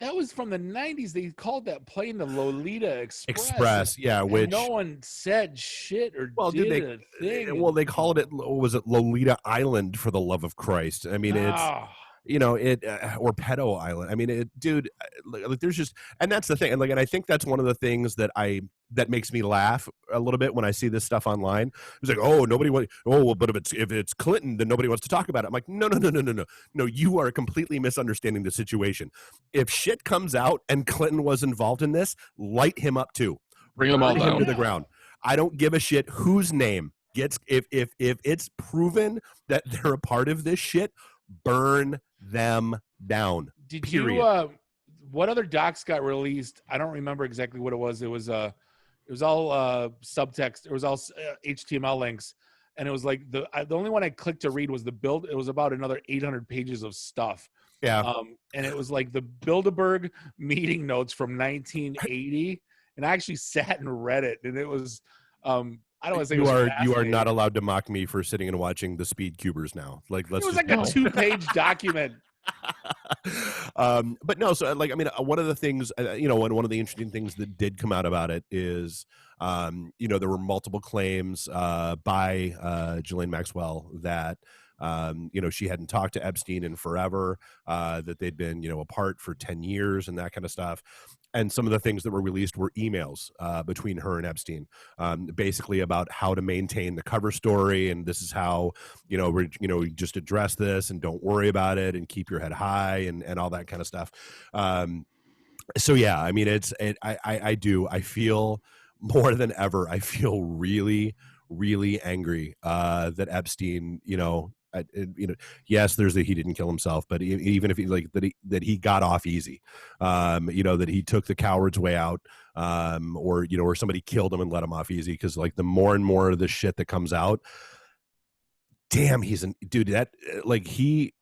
that was from the 90s. They called that plane the Lolita Express. Yeah, and which no one said shit or did a thing. Well, they called it, was it Lolita Island, for the love of Christ? I mean, it's or Pedo Island. I mean, dude, like there's just, and that's the thing, and I think that's one of the things that makes me laugh a little bit when I see this stuff online. It's like, oh, but if it's Clinton, then nobody wants to talk about it. I'm like, no, you are completely misunderstanding the situation. If shit comes out and Clinton was involved in this, light him up too. Bring them all down to the ground. I don't give a shit whose name gets, if it's proven that they're a part of this shit, burn them down. Period. What other docs got released? I don't remember exactly what it was. It was It was all subtext. It was all HTML links, and it was like the only one I clicked to read was the build. It was about another 800 pages of stuff. Yeah. And it was like the Bilderberg meeting notes from 1980, and I actually sat and read it, and it was I don't want to say you are not allowed to mock me for sitting and watching the Speed Cubers now. Like, let's it was just like a 2-page document. But no, so like, I mean, one of the things, one of the interesting things that did come out about it is, there were multiple claims by Ghislaine Maxwell that, she hadn't talked to Epstein in forever, that they'd been, apart for 10 years and that kind of stuff. And some of the things that were released were emails between her and Epstein, basically about how to maintain the cover story. And this is how, we just address this and don't worry about it and keep your head high and all that kind of stuff. So, yeah, I mean, I feel more than ever, I feel really, really angry that Epstein, yes, there's he didn't kill himself, but even if he that he got off easy, that he took the coward's way out, or somebody killed him and let him off easy. Because like the more and more of the shit that comes out, damn, he's he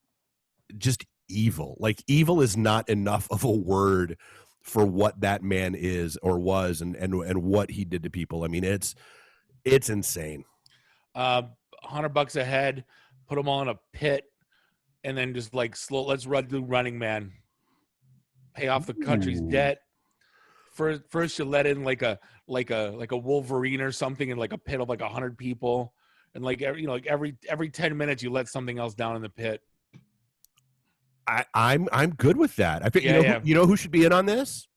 just evil. Like evil is not enough of a word for what that man is or was, and what he did to people. I mean, it's insane. $100 a head. Put them all in a pit, and then just like let's do Running Man. Pay off the country's debt. First, you let in like a Wolverine or something in like a pit of like 100 people, and like every 10 minutes you let something else down in the pit. I'm good with that. I think you know who should be in on this?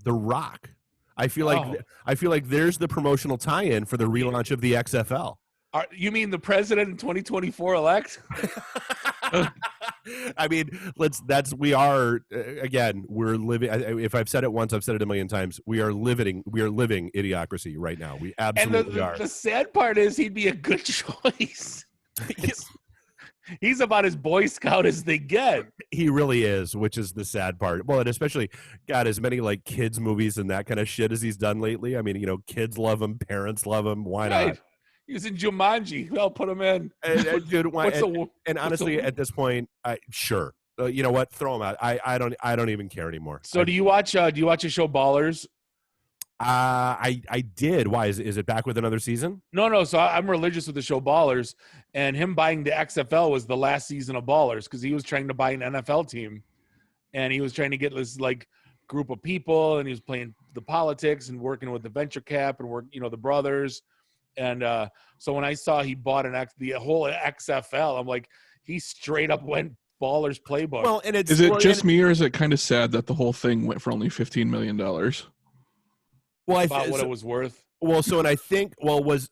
The Rock. I feel like there's the promotional tie-in for the relaunch of the XFL. You mean the president in 2024 elect? I mean, we're living. If I've said it once, I've said it a million times. We are living idiocracy right now. We absolutely are. The sad part is he'd be a good choice. He's about as Boy Scout as they get. He really is, which is the sad part. Well, and especially, God, as many like kids movies and that kind of shit as he's done lately. I mean, kids love him, parents love him. Why not? He was in Jumanji. I'll put him in. Dude, and honestly, at this point, sure. You know what? Throw him out. I don't even care anymore. So do you watch a show Ballers? I did. Why is it back with another season? No. So I'm religious with the show Ballers, and him buying the XFL was the last season of Ballers because he was trying to buy an NFL team, and he was trying to get this like group of people, and he was playing the politics and working with the venture cap and the brothers. And so when I saw he bought the whole XFL, I'm like, he straight up went Ballers playbook. Well, and is it just me, or is it kind of sad that the whole thing went for only $15 million? Well, about what it was worth. Well, so and I think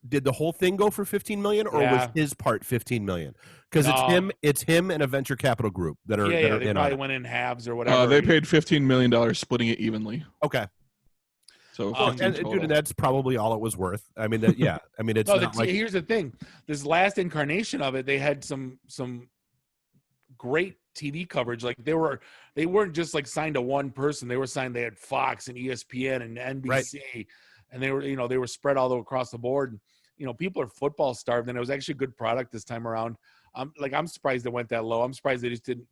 did the whole thing go for $15 million, or was his part $15 million? Because it's him and a venture capital group that are they in probably on went in halves or whatever. They paid $15 million, splitting it evenly. Okay. So and that's probably all it was worth. I mean, I mean, it's here's the thing. This last incarnation of it, they had some great TV coverage. Like they weren't just like signed to one person. They were signed. They had Fox and ESPN and NBC, right. And they were spread all across the board. People are football starved, and it was actually a good product this time around. I'm surprised it went that low. I'm surprised they just didn't.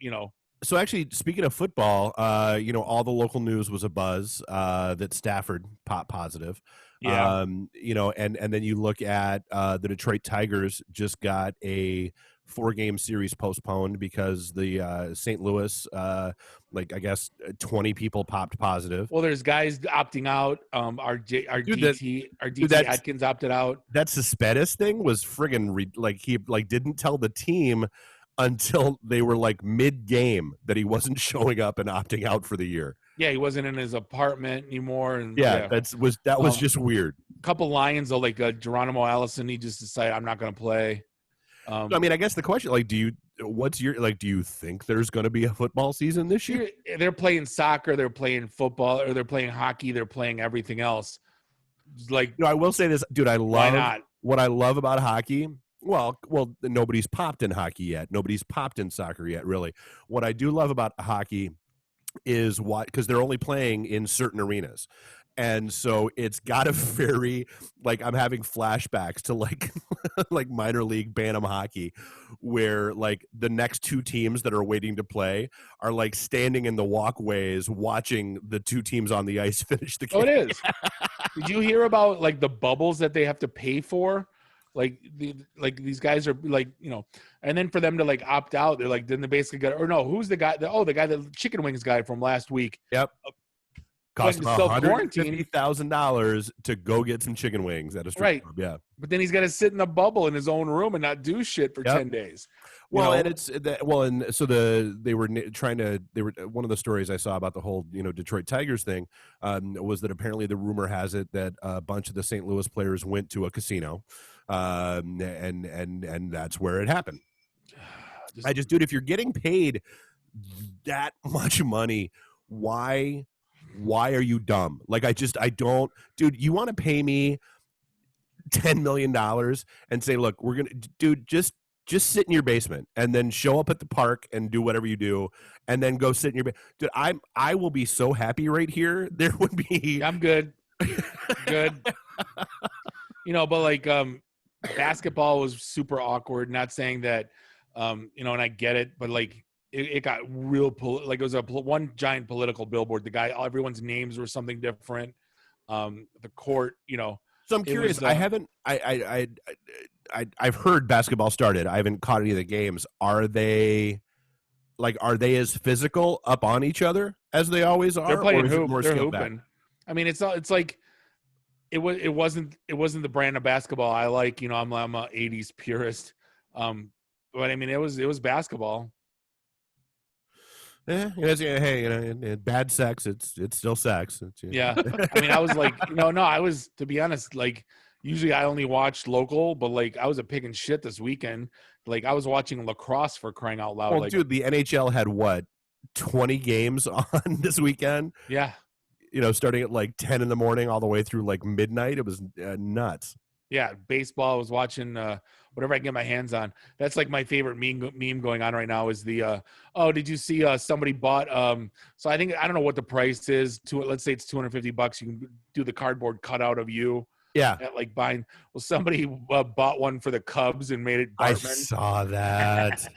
So actually, speaking of football, all the local news was a buzz that Stafford popped positive. Yeah. And then you look at the Detroit Tigers just got a 4-game series postponed because the St. Louis, I guess 20 people popped positive. Well, there's guys opting out. Our DT Atkins opted out. That Cespedes thing was friggin' he didn't tell the team until they were like mid-game that he wasn't showing up and opting out for the year. Yeah, he wasn't in his apartment anymore. And that was just weird. A couple Lions, though, like Geronimo Allison, he just decided I'm not going to play. I mean, I guess the question, do you think there's going to be a football season this year? They're playing soccer, they're playing football, or they're playing hockey, they're playing everything else. I will say this, dude. Why not? What I love about hockey. Well, nobody's popped in hockey yet. Nobody's popped in soccer yet, really. What I do love about hockey is because they're only playing in certain arenas. And so it's got a very, like, I'm having flashbacks to like like minor league Bantam hockey, where like the next two teams that are waiting to play are like standing in the walkways watching the two teams on the ice finish the game. Oh, it is. Did you hear about like the bubbles that they have to pay for? Like these guys are like, and then for them to like opt out, they're like, then they basically got, or no, who's the guy? The chicken wings guy from last week. Yep. Cost him self-quarantine $150,000 to go get some chicken wings at a strip club. Yeah, but then he's got to sit in a bubble in his own room and not do shit for 10 days. Well, and it's that. Well, and so they were one of the stories I saw about the whole Detroit Tigers thing was that apparently the rumor has it that a bunch of the St. Louis players went to a casino, and that's where it happened. Dude, if you're getting paid that much money, why are you dumb? Like, I don't, dude, you want to pay me $10 million and say, look, we're going to, dude, just sit in your basement and then show up at the park and do whatever you do and then go sit in your basement. Dude, I will be so happy right here. There would be. I'm good. Good. But like, basketball was super awkward. Not saying that, and I get it, but like, it got real like it was one giant political billboard. The guy, everyone's names were something different. The court, So I'm curious. I've heard basketball started. I haven't caught any of the games. Are they as physical up on each other as they always are? They're playing hoop. They're hooping. I mean, it's like it wasn't the brand of basketball I like. I'm a 80s purist. But I mean, it was basketball. Hey, bad sex. It's still sex. Yeah. I mean, I was like, I was, to be honest, like, usually I only watch local, but like I was a pig in shit this weekend. Like, I was watching lacrosse, for crying out loud. Well, like, dude, the NHL had 20 games on this weekend? Yeah. Starting at like 10 in the morning all the way through like midnight. It was nuts. Yeah, baseball. I was watching whatever I can get my hands on. That's like my favorite meme going on right now is the did you see somebody bought so I don't know what the price is let's say it's $250. You can do the cardboard cutout of you. Yeah. At like buying. Well, somebody bought one for the Cubs and made it Bartman. I saw that.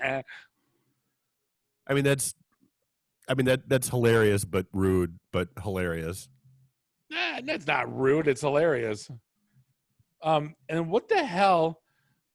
That's hilarious but rude, but hilarious. That's not rude, it's hilarious. And what the hell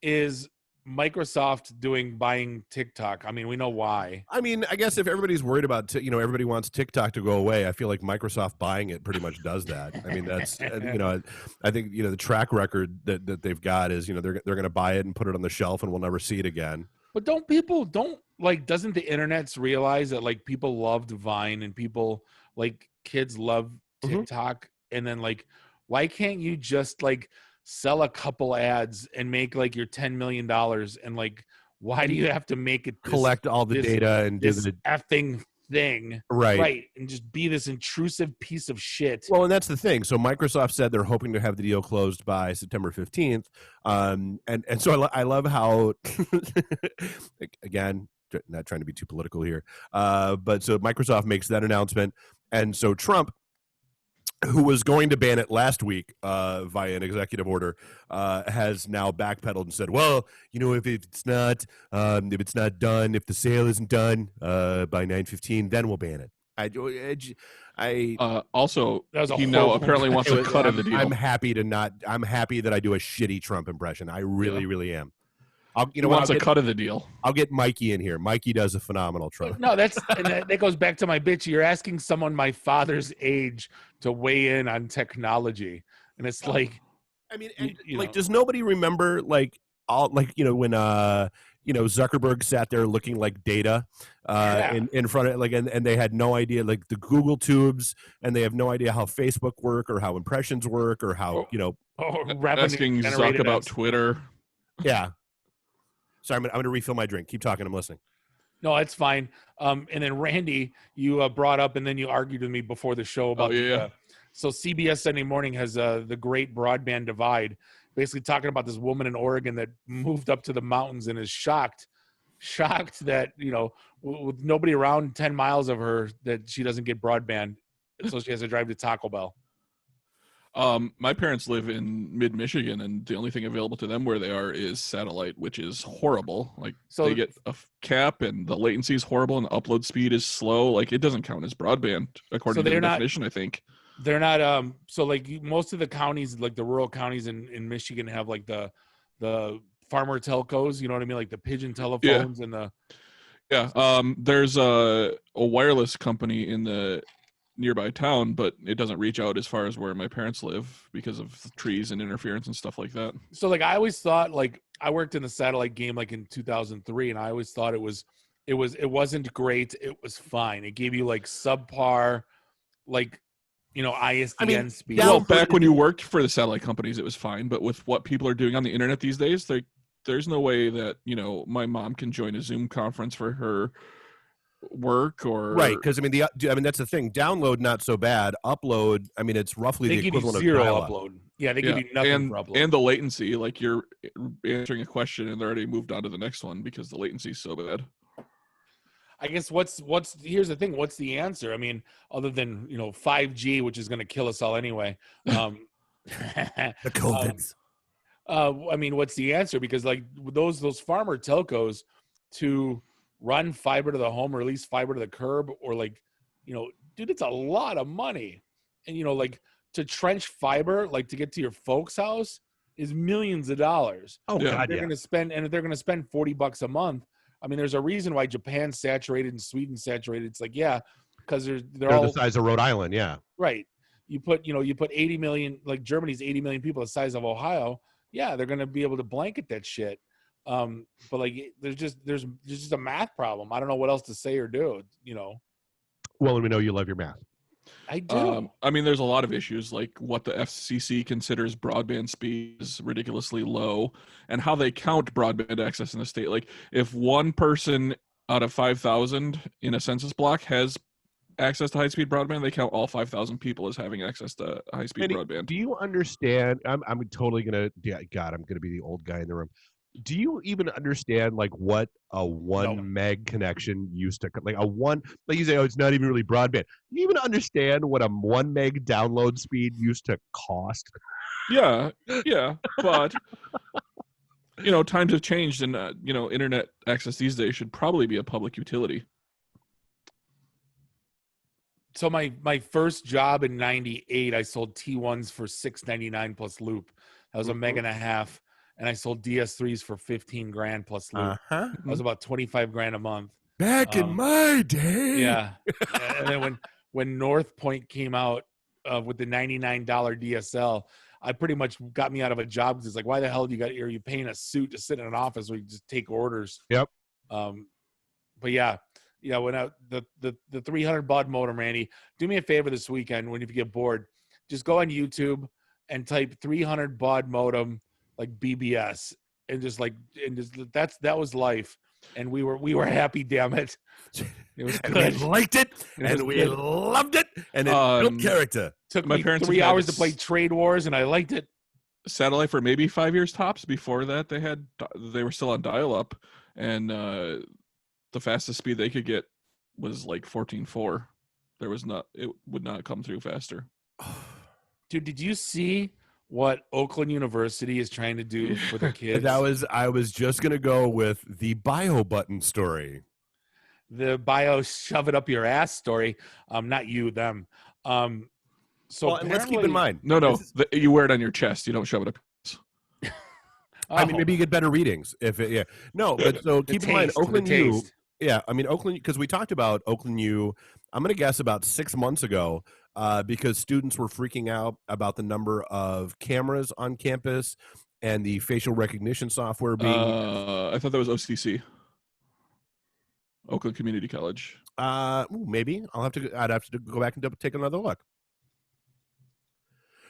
is Microsoft buying TikTok? I mean, we know why. I mean, I guess if everybody's worried about, everybody wants TikTok to go away, I feel like Microsoft buying it pretty much does that. I mean, that's, I think, the track record that they've got is, they're going to buy it and put it on the shelf and we'll never see it again. But doesn't the internets realize that like people loved Vine and people like kids love TikTok? And then like, why can't you just like sell a couple ads and make like your $10 million and like, why do you have to make it collect all the data and do this effing thing, right, and just be this intrusive piece of shit? Well, and that's the thing. So Microsoft said they're hoping to have the deal closed by September 15th, and so I love how again, not trying to be too political here, but so Microsoft makes that announcement, and so Trump, who was going to ban it last week via an executive order, has now backpedaled and said, well, if it's not done, if the sale isn't done by 9/15, then we'll ban it. Also, he now apparently wants a cut of the deal. I'm happy that I do a shitty Trump impression. I really am. He wants a cut of the deal. I'll get Mikey in here. Mikey does a phenomenal Trump. No, that goes back to my bitch. You're asking someone my father's age to weigh in on technology, and it's like, I mean, does nobody remember when Zuckerberg sat there looking like data in front of and they had no idea, like the Google tubes, and they have no idea how Facebook work or how impressions work or how asking Zuck about Twitter. Yeah. Sorry, I'm going to refill my drink. Keep talking. I'm listening. No, it's fine. And then Randy, you brought up, and then you argued with me before the show about. So CBS Sunday Morning has the Great Broadband Divide, basically talking about this woman in Oregon that moved up to the mountains and is shocked that with nobody around 10 miles of her that she doesn't get broadband, so she has to drive to Taco Bell. My parents live in mid-Michigan, and the only thing available to them where they are is satellite, which is horrible. Like, So- they get a cap, and the latency is horrible, and the upload speed is slow. Like, it doesn't count as broadband according to the definition, I think. They're not so like most of the counties, like the rural counties in Michigan, have like the farmer telcos, you know what I mean, like the pigeon telephones and the There's a wireless company in the nearby town, but it doesn't reach out as far as where my parents live because of trees and interference and stuff like that. So like I always thought, like I worked in the satellite game like in 2003, and I always thought it wasn't great. It was fine. It gave you like subpar, like, you know, ISDN speed. Well, back when you worked for the satellite companies, it was fine. But with what people are doing on the internet these days, there's no way that, you know, my mom can join a Zoom conference for her work or right, because I mean that's the thing. Download not so bad. Upload, I mean, it's roughly they the give you equivalent zero of dial-up. upload. Yeah, they give you nothing for upload. And the latency, like you're answering a question and they're already moved on to the next one because the latency is so bad. I guess here's the thing. What's the answer? I mean, other than, you know, 5G, which is going to kill us all anyway. The COVIDs. I mean, what's the answer? Because like those farmer telcos to run fiber to the home or at least fiber to the curb, or like, you know, dude, it's a lot of money. And, you know, like to trench fiber, like to get to your folks' house is millions of dollars. Oh, yeah. God, They're going to spend, and if they're going to spend $40 a month, I mean, there's a reason why Japan's saturated and Sweden's saturated. It's like, yeah, because they're all the size of Rhode Island, yeah. right. You put 80 million, like Germany's 80 million people the size of Ohio. Yeah, they're going to be able to blanket that shit. But like, there's just a math problem. I don't know what else to say or do, you know. Well, and we know you love your math. I do. I mean, there's a lot of issues, like what the FCC considers broadband speed is ridiculously low, and how they count broadband access in the state. Like, if one person out of 5,000 in a census block has access to high-speed broadband, they count all 5,000 people as having access to high-speed broadband. Do you understand? I'm totally gonna. Yeah, God, I'm gonna be the old guy in the room. Do you even understand like what a 1 meg connection used to, like a one, like you say, oh, it's not even really broadband. Do you even understand what a 1 meg download speed used to cost? Yeah, but you know, times have changed, and you know, internet access these days should probably be a public utility. So my first job in '98, I sold T1s for $6.99 plus loop. That was a meg and a half. And I sold DS3s for $15,000 plus loop. That was about $25,000 a month. Back in my day. Yeah. And then when North Point came out with the $99 DSL, I pretty much got me out of a job because it's like, why the hell are you paying a suit to sit in an office where you just take orders? Yep. But yeah, when the 300 baud modem, Randy, do me a favor this weekend when if you get bored, just go on YouTube and type 300 baud modem like BBS and that was life, and we were happy. Damn it, it was good. And we liked it, and we loved it, and it built character. Took my parents 3 hours to play Trade Wars, and I liked it. Satellite for maybe 5 years tops. Before that, they were still on dial-up, and the fastest speed they could get was like 14.4. It would not come through faster. Dude, did you see what Oakland University is trying to do for the kids? I was just gonna go with the bio button story. The bio shove it up your ass story. Not you, them. So and let's keep in mind. No, you wear it on your chest. You don't shove it up. I mean, maybe you get better readings if it. Yeah, no, but so keep in mind, Oakland U. Yeah, I mean Oakland, because we talked about Oakland U. I'm gonna guess about 6 months ago. Because students were freaking out about the number of cameras on campus and the facial recognition software being. I thought that was OCC, Oakland Community College. Maybe I'd have to go back and take another look.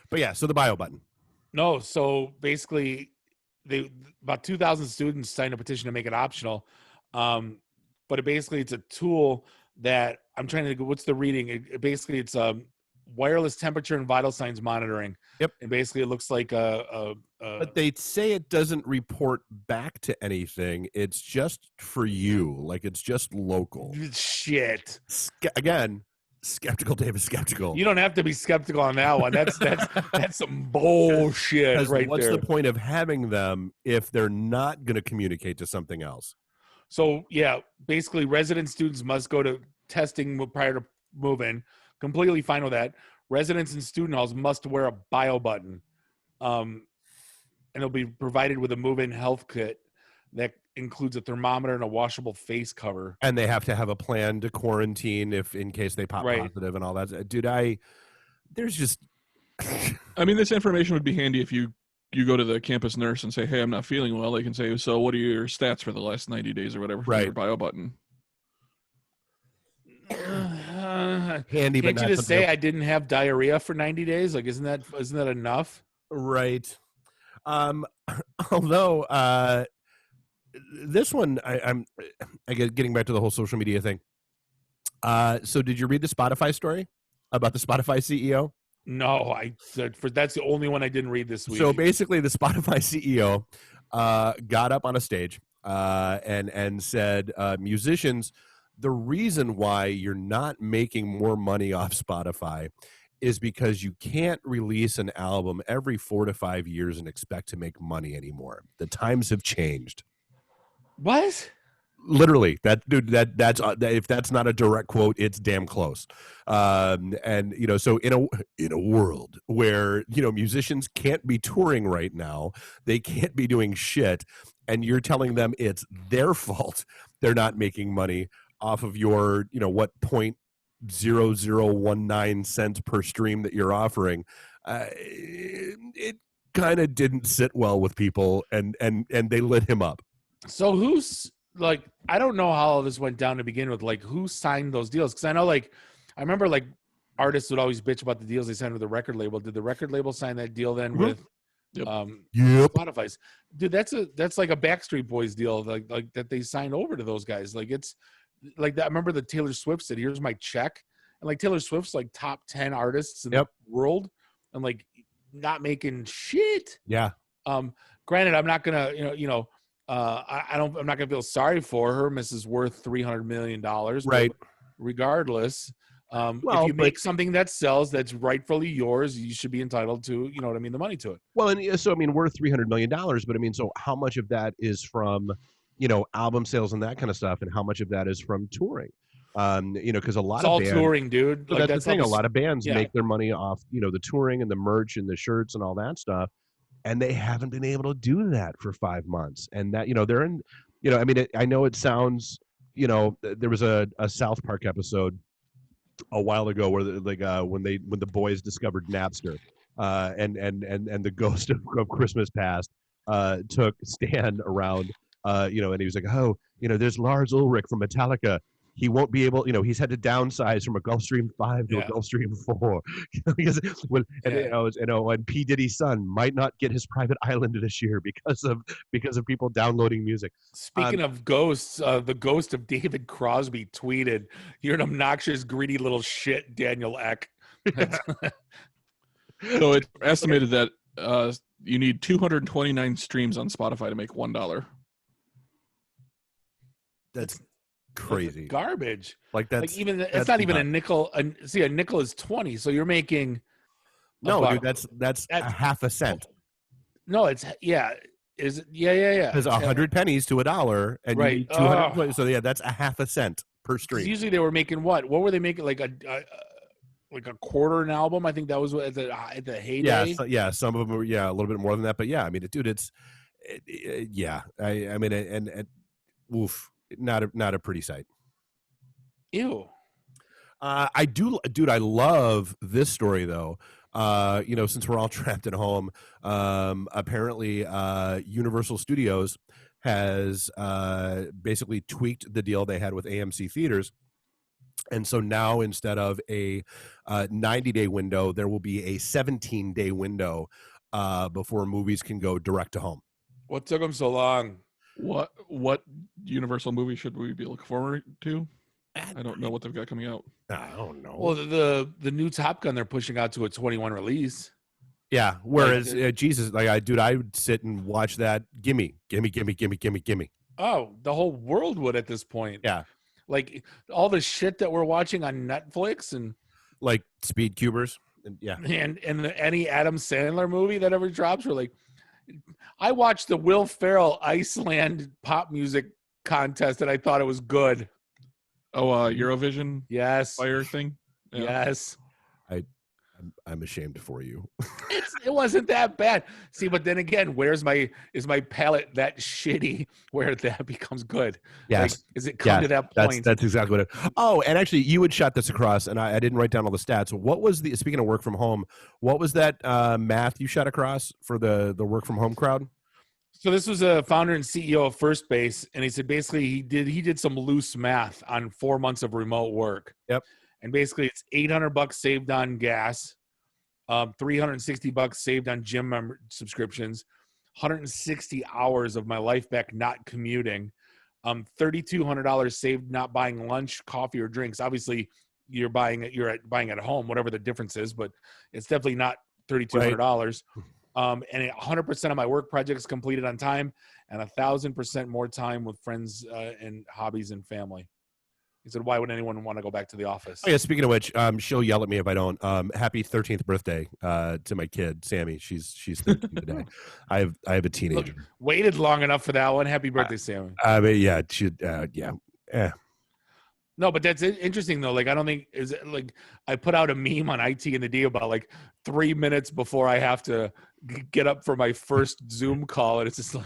But yeah, so the bio button. No, so basically, about 2,000 students signed a petition to make it optional. But it's a tool that I'm trying to think, what's the reading? Basically, it's wireless temperature and vital signs monitoring. Yep. And basically, it looks like But they say it doesn't report back to anything. It's just for you. Like, it's just local. Shit. Again, Skeptical Dave is skeptical. You don't have to be skeptical on that one. That's some bullshit right what's there. the point of having them if they're not going to communicate to something else? So yeah, basically resident students must go to testing prior to move-in. Completely fine with that. Residents in student halls must wear a bio button. And they'll be provided with a move-in health kit that includes a thermometer and a washable face cover. And they have to have a plan to quarantine in case they pop positive and all that. Dude, there's just... I mean, this information would be handy if you go to the campus nurse and say, hey, I'm not feeling well. They can say, so what are your stats for the last 90 days or whatever for your bio button? Handy, can't you just say I didn't have diarrhea for 90 days? Like, isn't that enough? Right. Although this one, I'm getting back to the whole social media thing. So did you read the Spotify story about the Spotify CEO? No, that's the only one I didn't read this week. So basically, the Spotify CEO got up on a stage and said, musicians, the reason why you're not making more money off Spotify is because you can't release an album every 4 to 5 years and expect to make money anymore. The times have changed. What? Literally, that's if that's not a direct quote, it's damn close. And so in a world where musicians can't be touring right now, they can't be doing shit, and you're telling them it's their fault they're not making money off of your what 0.0019 cents per stream that you're offering, it kind of didn't sit well with people, and they lit him up. So who's like, I don't know how all this went down to begin with. Like, who signed those deals? Because I know, like, I remember like artists would always bitch about the deals they signed with the record label. Did the record label sign that deal then with Spotify's? Dude, that's like a Backstreet Boys deal, like that they signed over to those guys. Like, it's like that. I remember the Taylor Swift said, "Here's my check," and like Taylor Swift's like top 10 artists in the world, and like not making shit. Yeah. Granted, I'm not gonna, I'm not gonna feel sorry for her. Mrs. Worth $300 million, right? Regardless, if you make something that sells, that's rightfully yours, you should be entitled to, the money to it. Well, and so I mean, worth $300 million, but I mean, so how much of that is from album sales and that kind of stuff, and how much of that is from touring? Because a lot of bands, touring, dude. Like, that's the thing. A lot of bands make their money off, the touring and the merch and the shirts and all that stuff. And they haven't been able to do that for 5 months. And that, they're in, I mean, I know it sounds, there was a South Park episode a while ago where when the boys discovered Napster, and the ghost of Christmas Past took Stan around, and he was like, oh, there's Lars Ulrich from Metallica. He won't be able, he's had to downsize from a Gulfstream 5 to a Gulfstream 4. And P. Diddy's son might not get his private island this year because of people downloading music. Speaking of ghosts, the ghost of David Crosby tweeted, "You're an obnoxious, greedy little shit, Daniel Ek." So it's estimated that you need 229 streams on Spotify to make $1. That's crazy. Garbage. Like that's like even it's not even a nickel. A nickel is 20, so you're making dude, that's a half a cent. No, it's is There's 100 pennies to $1, and you need 200. So that's a half a cent per stream. Usually they were making what were they making, like a quarter an album? I think that was at the heyday. Some of them were a little bit more than that, but I mean, dude, I mean, and oof. Not a pretty sight. Ew. I love this story though. Since we're all trapped at home, apparently Universal Studios has basically tweaked the deal they had with AMC theaters. And so now instead of a 90-day window, there will be a 17-day window before movies can go direct to home. What took them so long? What Universal movie should we be looking forward to? I don't know what they've got coming out. I don't know. Well, the new Top Gun they're pushing out to a 21 release. Yeah. Whereas Jesus, I would sit and watch that. Gimme. Oh, the whole world would at this point. Yeah. Like all the shit that we're watching on Netflix and like Speed Cubers. And, yeah. and any Adam Sandler movie that ever drops, we're like, I watched the Will Ferrell Iceland pop music contest and I thought it was good. Oh, Eurovision Yes. fire thing. Yeah. Yes. I'm ashamed for you. It wasn't that bad. See, but then again, is my palate that shitty where that becomes good? Yes. Like, is it come to that point? That's exactly what it. Oh, and actually, you had shot this across, and I didn't write down all the stats. What was the, speaking of work from home, what was that math you shot across for the work from home crowd? So this was a founder and CEO of First Base, and he said basically he did some loose math on 4 months of remote work. Yep. And basically it's $800 saved on gas, $360 saved on gym subscriptions, 160 hours of my life back not commuting, $3,200 saved not buying lunch, coffee, or drinks. Obviously, you're buying at home, whatever the difference is, but it's definitely not $3,200. Right. And 100% of my work projects completed on time, and 1,000% more time with friends and hobbies and family. He said, why would anyone want to go back to the office? Oh, yeah, speaking of which, she'll yell at me if I don't. Happy 13th birthday to my kid, Sammy. She's 13 today. I have a teenager. Look, waited long enough for that one. Happy birthday, Sammy. Yeah, No, but that's interesting though. Like, I don't think is it like I put out a meme on IT in the D about like 3 minutes before I have to get up for my first Zoom call, and it's just like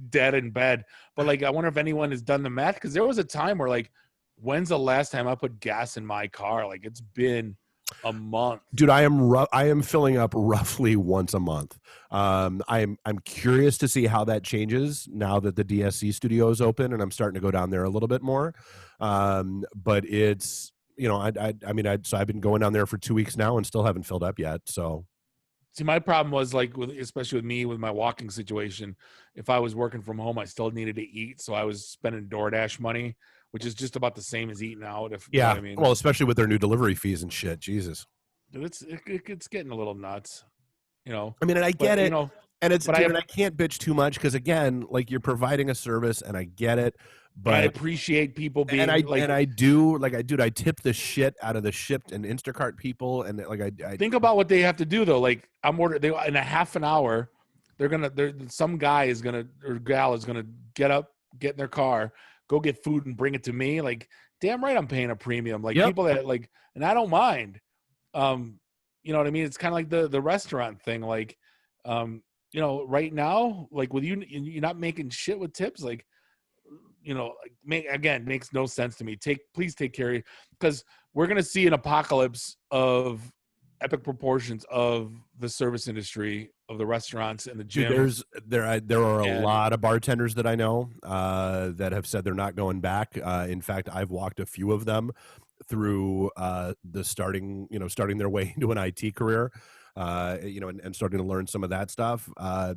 dead in bed. But like, I wonder if anyone has done the math, because there was a time where like, when's the last time I put gas in my car? Like, it's been a month, dude. I am filling up roughly once a month. I'm curious to see how that changes now that the DSC studio is open, and I'm starting to go down there a little bit more. But it's, you know, so I've been going down there for 2 weeks now and still haven't filled up yet. So see, my problem was like, especially with me with my walking situation, if I was working from home, I still needed to eat, so I was spending DoorDash money, which is just about the same as eating out. If you know what I mean. Well, especially with their new delivery fees and shit. Jesus, it's getting a little nuts. You know. I mean, and I get it. You know, and it's, dude, and I can't bitch too much because again, like, you're providing a service, and I get it. But I appreciate people being I tip the shit out of the Shipt and Instacart people, and like I think about what they have to do though. Like, I'm ordering in a half an hour, some guy is gonna or gal is gonna get up, get in their car, go get food, and bring it to me. Like, damn right, I'm paying a premium. Like, people that like, and I don't mind. You know what I mean? It's kind of like the restaurant thing. Like, you know, right now, like with you're not making shit with tips. Like, you know, makes no sense to me. Please take care of it, because we're going to see an apocalypse of epic proportions of the service industry, of the restaurants and the gym. Dude, there are a lot of bartenders that I know that have said they're not going back. In fact, I've walked a few of them through starting their way into an IT career. You know, and starting to learn some of that stuff,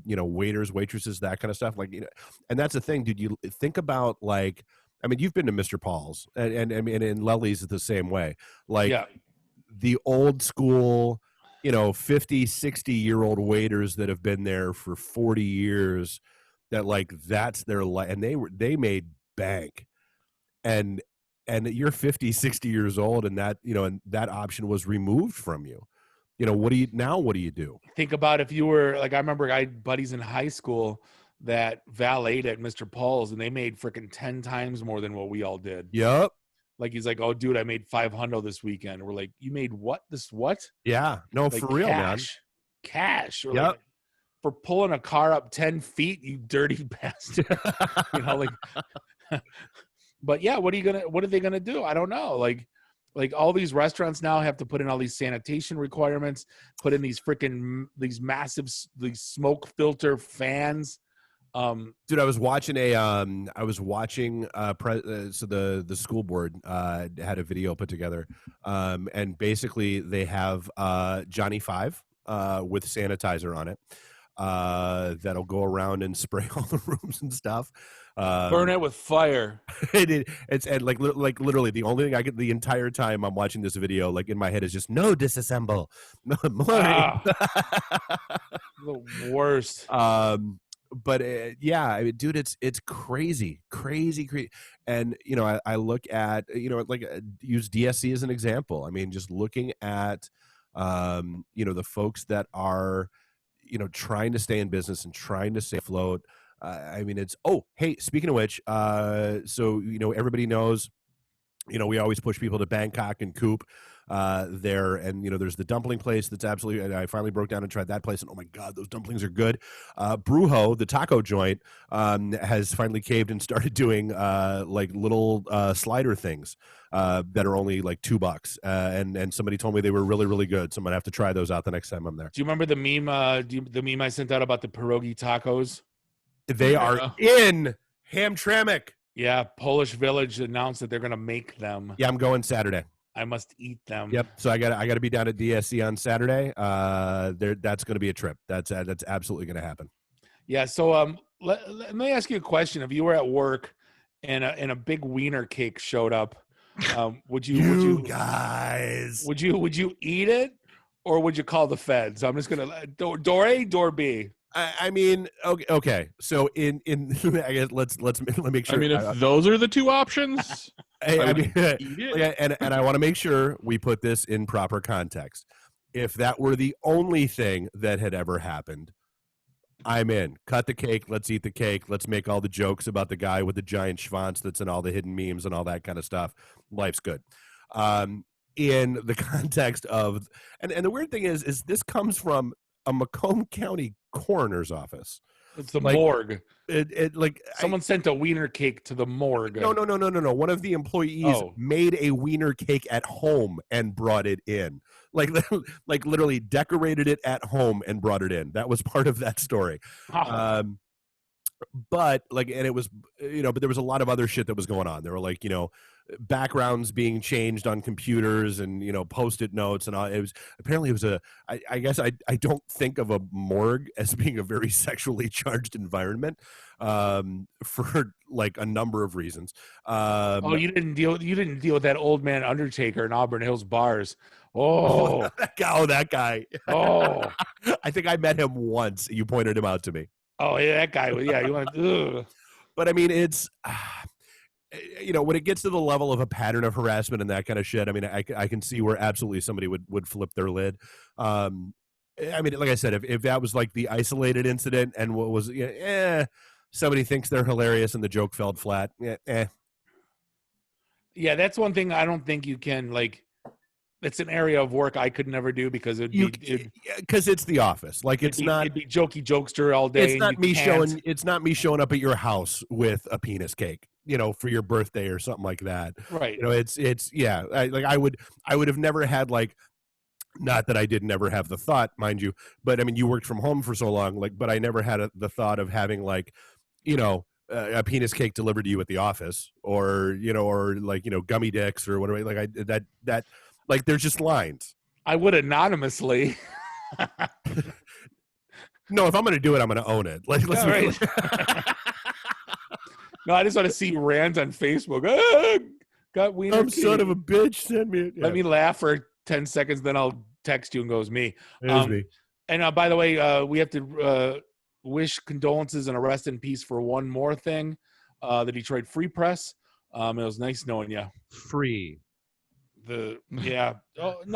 you know, waiters, waitresses, that kind of stuff. Like, you know, and that's the thing, dude, you think about, like, I mean, you've been to Mr. Paul's and Lely's is the same way. Like, the old school, you know, 50, 60-year-old waiters that have been there for 40 years, that like, that's their life. And they made bank, and you're 50, 60 years old, and that, you know, and that option was removed from you. You know, what do you do? Think about if you were like, I remember I had buddies in high school that valeted at Mr. Paul's, and they made freaking 10 times more than what we all did. Yep. Like, he's like, oh, dude, I made $500 this weekend. We're like, you made what? What? Yeah. No, like, for real, man. Cash. Or like, for pulling a car up 10 feet, you dirty bastard. You know, like, but yeah, what are they gonna do? I don't know. Like all these restaurants now have to put in all these sanitation requirements, put in these massive smoke filter fans. Dude, I was watching so the school board had a video put together, and basically they have Johnny 5 with sanitizer on it that'll go around and spray all the rooms and stuff. Burn it with fire. It's and like literally the only thing I get the entire time I'm watching this video, like, in my head, is just no disassemble. No, the worst. but yeah, I mean, dude, it's crazy. And I look at use DSC as an example. I mean, just looking at the folks that are trying to stay in business and trying to stay afloat. I mean, hey, speaking of which, so everybody knows, we always push people to Bangkok and Coop there, and there's the dumpling place that's absolutely, and I finally broke down and tried that place, and oh my god, those dumplings are good. Brujo, the taco joint, has finally caved and started doing like little slider things that are only like $2, and somebody told me they were really, really good, so I'm gonna have to try those out the next time I'm there. Do you remember the meme? The meme I sent out about the pierogi tacos? They are in Hamtramck. Yeah, Polish Village announced that they're going to make them. Yeah, I'm going Saturday. I must eat them. Yep. So I got to be down at DSC on Saturday. That's going to be a trip. That's absolutely going to happen. Yeah. So let me ask you a question. If you were at work and a big wiener cake showed up, would you guys would you eat it, or would you call the feds? I'm just gonna door A, door B. I mean, okay. So in I guess let's make sure. I mean, if those are the two options, I mean, eat it. And I want to make sure we put this in proper context. If that were the only thing that had ever happened, I'm in. Cut the cake. Let's eat the cake. Let's make all the jokes about the guy with the giant schwanz that's in all the hidden memes and all that kind of stuff. Life's good. In the context of, and the weird thing is this comes from a Macomb County coroner's office. It's the morgue. Someone sent a wiener cake to the morgue. No. One of the employees made a wiener cake at home and brought it in. Like literally decorated it at home and brought it in. That was part of that story. But it was, but there was a lot of other shit that was going on. There were backgrounds being changed on computers and, Post-it notes and all. I guess I don't think of a morgue as being a very sexually charged environment for a number of reasons. You didn't deal with that old man Undertaker in Auburn Hills bars. Oh, that guy. Oh, I think I met him once. You pointed him out to me. Oh yeah, that guy. Yeah, you want to. But I mean, it's when it gets to the level of a pattern of harassment and that kind of shit. I mean, I can see where absolutely somebody would flip their lid. I mean, like I said, if that was like the isolated incident and what was somebody thinks they're hilarious and the joke fell flat. Yeah, that's one thing I don't think you can It's an area of work I could never do because because it's the office. It'd be jokey jokester all day. It's not me showing up at your house with a penis cake, for your birthday or something like that. Right. I would have never had not that I did never have the thought, mind you, but I mean, you worked from home for so long, but I never had the thought of having a penis cake delivered to you at the office or gummy dicks or whatever. There's just lines. I would anonymously. No, if I'm going to do it, I'm going to own it. Right. No, I just want to see rants on Facebook. Got wiener. Some son of a bitch send me. Let me laugh for 10 seconds, then I'll text you and goes me. It was me. And by the way, we have to wish condolences and a rest in peace for one more thing. The Detroit Free Press. It was nice knowing you. Free. No,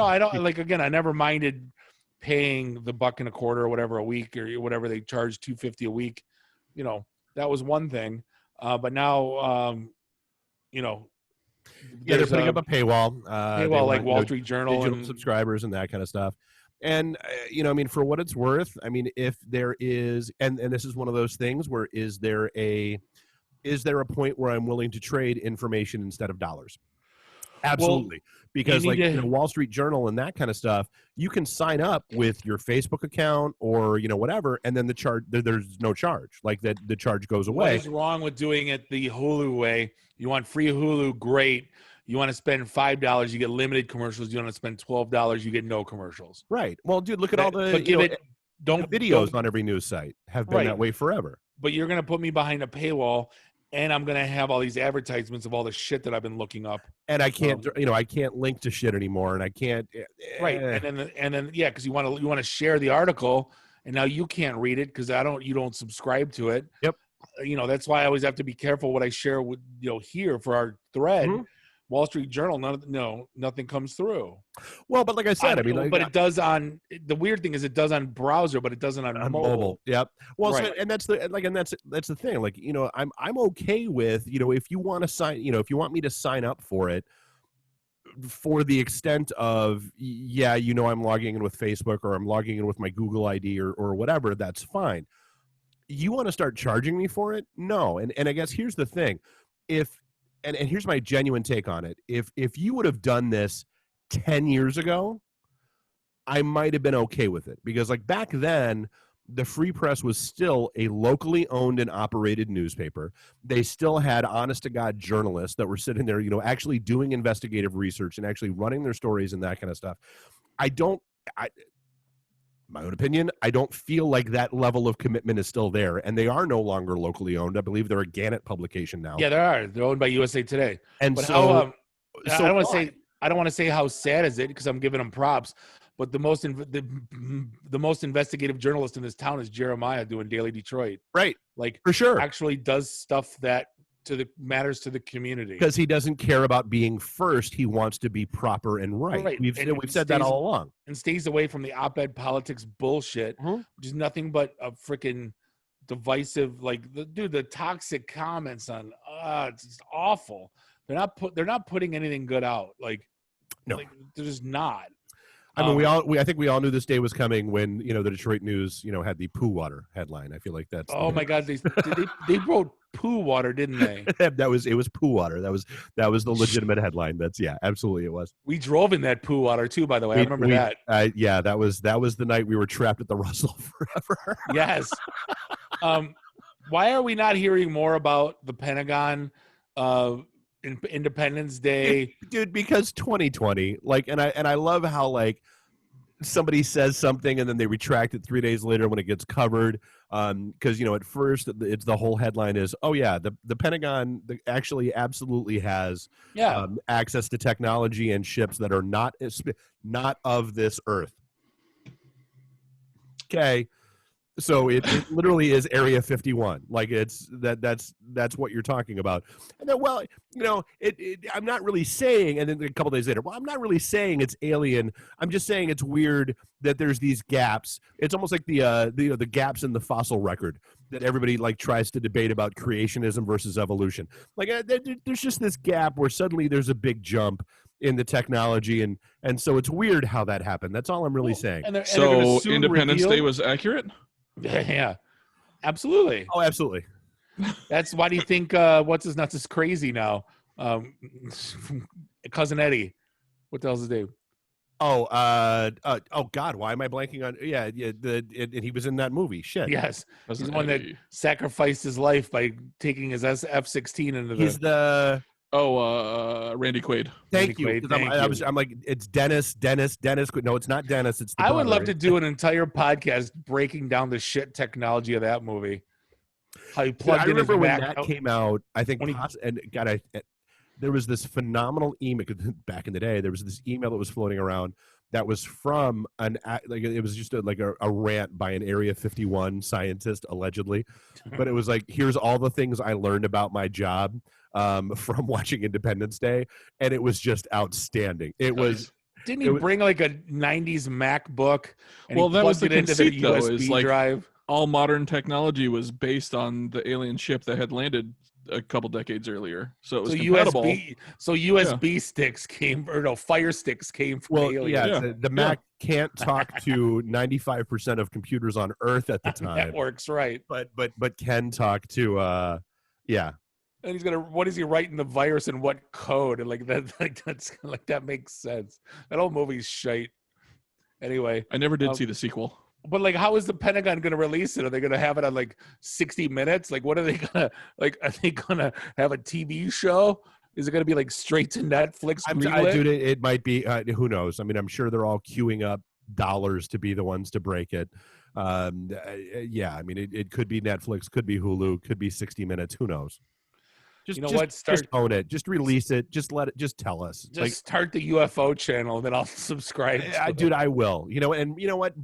I don't again. I never minded paying the $1.25 or whatever a week or whatever they charge $2.50 a week. That was one thing. But now, they're putting up a paywall. Like Wall Street Journal and subscribers and that kind of stuff. And I mean, for what it's worth, I mean, if there is, and this is one of those things where is there a point where I'm willing to trade information instead of dollars? Absolutely. Because Wall Street Journal and that kind of stuff, you can sign up with your Facebook account or, whatever. And then there's no charge the charge goes away. What is wrong with doing it the Hulu way? You want free Hulu? Great. You want to spend $5, you get limited commercials. You want to spend $12, you get no commercials. Right. Well, dude, look at all the videos on every news site have been that way forever. But you're going to put me behind a paywall. And I'm going to have all these advertisements of all the shit that I've been looking up. And I can't, I can't link to shit anymore. And I can't. Right. And then because you want to share the article and now you can't read it because you don't subscribe to it. Yep. That's why I always have to be careful what I share with here for our thread. Mhm. Wall Street Journal, nothing comes through. Well, but like I said, but it does on the weird thing is it does on browser, but it doesn't on mobile. Yep. Well, right. so, and that's the thing. Like, I'm okay with, if you want to sign, if you want me to sign up for it, for the extent of, I'm logging in with Facebook or I'm logging in with my Google ID or whatever, that's fine. You want to start charging me for it? No. And I guess here's the thing. And here's my genuine take on it. If you would have done this 10 years ago, I might have been okay with it, because like back then, the Free Press was still a locally owned and operated newspaper. They still had honest to God journalists that were sitting there, actually doing investigative research and actually running their stories and that kind of stuff. My own opinion, I don't feel like that level of commitment is still there, and they are no longer locally owned. I believe they're a Gannett publication now. Yeah, they are. They're owned by USA Today. And but so, I don't want to say how sad is it, because I'm giving them props. But the most investigative journalist in this town is Jeremiah doing Daily Detroit. Right, like for sure, actually does stuff that matters to the community, because he doesn't care about being first. He wants to be proper and right. We've said that all along, and stays away from the op-ed politics bullshit, which is nothing but a freaking divisive. Like the toxic comments on it's just awful. They're not putting anything good out. Like no, they're just not. I mean, I think we all knew this day was coming when the Detroit News had the poo water headline. I feel like that's my God, they wrote poo water, didn't they? it was poo water. That was the legitimate headline. Absolutely it was. We drove in that poo water too, by the way. I remember that. That was the night we were trapped at the Russell forever. Yes. Why are we not hearing more about the Pentagon? Independence Day, dude, because 2020, and I love how somebody says something and then they retract it 3 days later when it gets covered, because at first it's the whole headline is, oh yeah, the Pentagon actually absolutely has access to technology and ships that are not of this earth. Okay. So it literally is Area 51. Like that's what you're talking about. And then, I'm not really saying, and then a couple days later, I'm not really saying it's alien. I'm just saying it's weird that there's these gaps. It's almost like the gaps in the fossil record that everybody tries to debate about creationism versus evolution. There's just this gap where suddenly there's a big jump in the technology, and so it's weird how that happened. That's all I'm really saying. So Independence Day was accurate? Yeah, absolutely. Oh, absolutely. That's why do you think what's his nuts is crazy now? Cousin Eddie. What the hell's his name? Oh, God, why am I blanking on? Yeah, he was in that movie. Shit. Yes, he's the one that sacrificed his life by taking his F-16 into He's the. Randy Quaid. Thank you. I'm like, it's Dennis. No, it's not Dennis. It's the I would love to do an entire podcast breaking down the shit technology of that movie. How he plugged in his I remember when Mac. that came out. I think, there was this phenomenal email back in the day. There was this email that was floating around that was from it was just a rant by an Area 51 scientist, allegedly. But it was like, here's all the things I learned about my job from watching Independence Day, and it was just outstanding. It was. Didn't he bring a 90s MacBook? And that was the conceit, though, USB drive. All modern technology was based on the alien ship that had landed a couple decades earlier, so it was compatible. USB sticks came, or no, Fire Sticks came from aliens. The Mac can't talk to 95% of computers on Earth at the time. That works, right? But can talk to And he's what is he writing the virus and what code? And that makes sense. That whole movie's shite. Anyway, I never did see the sequel. But how is the Pentagon going to release it? Are they going to have it on 60 Minutes? What are they going to Are they going to have a TV show? Is it going to be straight to Netflix? Dude, it might be. Who knows? I mean, I'm sure they're all queuing up dollars to be the ones to break it. I mean, it could be Netflix, could be Hulu, could be 60 Minutes. Who knows? Just, you know just, what? just own it. Just release it. Just let it. Just tell us. Just start the UFO channel, then I'll subscribe. Dude, I will. And you know what?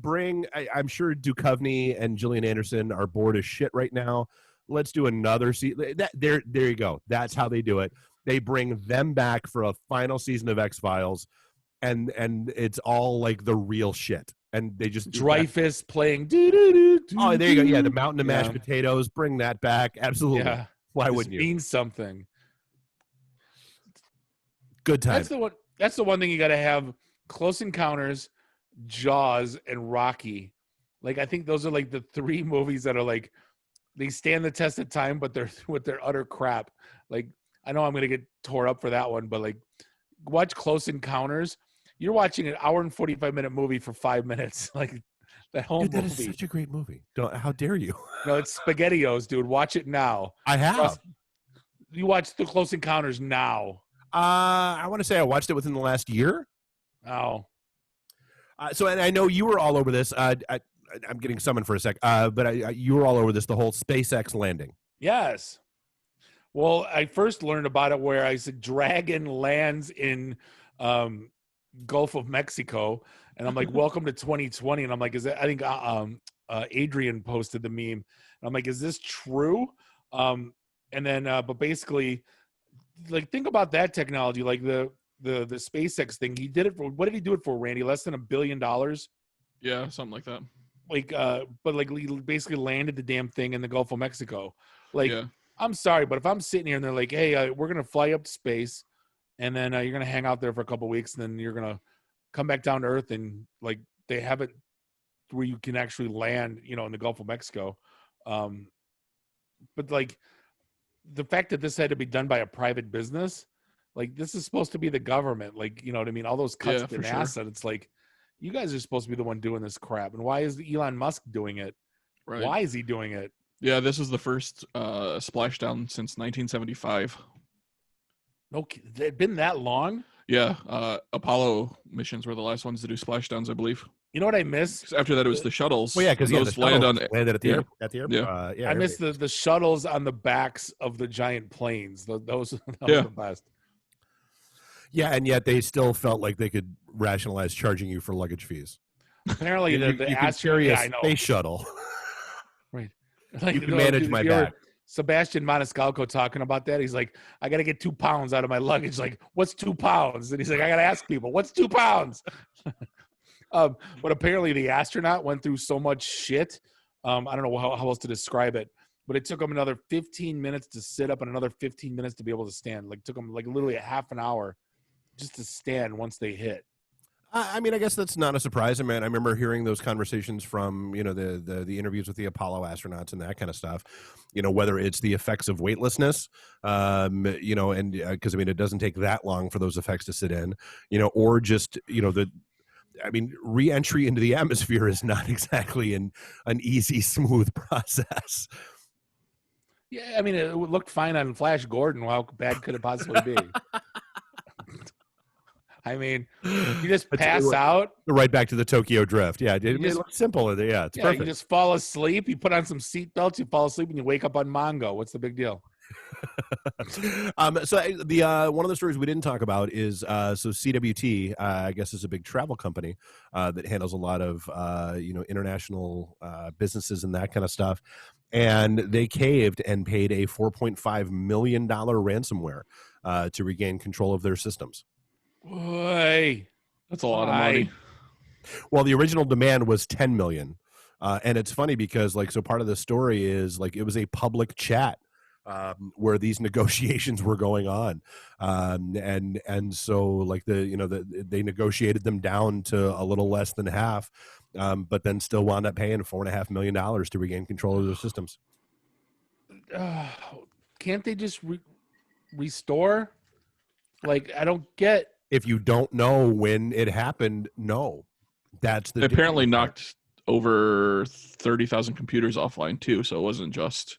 I'm sure Duchovny and Gillian Anderson are bored as shit right now. Let's do another season. There you go. That's how they do it. They bring them back for a final season of X-Files, and it's all like the real shit. And they just Dreyfus playing. Oh, there you go. Yeah, the Mountain of Mashed Potatoes. Bring that back. Absolutely. Yeah. Why wouldn't you? Means something. Good time. That's the one thing you got to have. Close Encounters, Jaws, and Rocky. Like, I think those are like the three movies that are like, they stand the test of time, but they're utter crap. Like, I know I'm going to get tore up for that one, but like, watch Close Encounters. You're watching an hour and 45-minute movie for 5 minutes. Like, that whole movie. That is such a great movie. How dare you? No, it's SpaghettiOs, dude. Watch it now. I have. You watch the Close Encounters now. I want to say I watched it within the last year. Oh. And I know you were all over this. I'm getting summoned for a sec. But you were all over this, the whole SpaceX landing. Yes. Well, I first learned about it where I said Dragon lands in Gulf of Mexico. And I'm like, welcome to 2020. And I'm like, I think Adrian posted the meme. And I'm like, is this true? And then, but basically, like, think about that technology, like the SpaceX thing. He did it for, what did he do it for, Randy? Less than $1 billion? Yeah, something like that. Like, but like, he basically landed the damn thing in the Gulf of Mexico. Like, yeah. I'm sorry, but if I'm sitting here and they're like, hey, we're going to fly up to space, and then you're going to hang out there for a couple of weeks, and then you're going to come back down to Earth, and like, they have it where you can actually land, in the Gulf of Mexico. But like, the fact that this had to be done by a private business, like, this is supposed to be the government, like, you know what I mean? All those cuts to NASA, sure. It's like, you guys are supposed to be the one doing this crap. And why is Elon Musk doing it? Right. Why is he doing it? Yeah, this is the first splashdown since 1975. Okay, it been that long? Yeah, Apollo missions were the last ones to do splashdowns, I believe. You know what I miss? After that, it was the shuttles. Well, yeah, because those landed at the airport. Yeah. I miss the shuttles on the backs of the giant planes. Those were the best. Yeah, and yet they still felt like they could rationalize charging you for luggage fees. Apparently, you can carry a space shuttle. Right. Like, you can manage my back. Sebastian Maniscalco talking about that. He's like, I got to get 2 pounds out of my luggage. Like, what's 2 pounds? And he's like, I got to ask people, what's 2 pounds? But apparently the astronaut went through so much shit. I don't know how else to describe it, but it took him another 15 minutes to sit up and another 15 minutes to be able to stand. Like, took him like literally a half an hour just to stand once they hit. I mean, I guess that's not a surprise. I mean, I remember hearing those conversations from, the interviews with the Apollo astronauts and that kind of stuff, whether it's the effects of weightlessness, and because, it doesn't take that long for those effects to sit in, or just, re-entry into the atmosphere is not exactly an easy, smooth process. Yeah, it looked fine on Flash Gordon. How bad could it possibly be? You just pass out. Right back to the Tokyo Drift. Yeah, it looks simple. Yeah, it's perfect. You just fall asleep. You put on some seatbelts. You fall asleep, and you wake up on Mongo. What's the big deal? So the one of the stories we didn't talk about is CWT, I guess, is a big travel company that handles a lot of international businesses and that kind of stuff. And they caved and paid a $4.5 million ransomware to regain control of their systems. Boy, that's a lot of money. Well, the original demand was $10 million, and it's funny because part of the story is it was a public chat where these negotiations were going on, and so they negotiated them down to a little less than half, but then still wound up paying $4.5 million to regain control of their systems. Can't they just restore? I don't get. If you don't know when it happened, no. That's the. They apparently knocked over 30,000 computers offline too, so it wasn't just.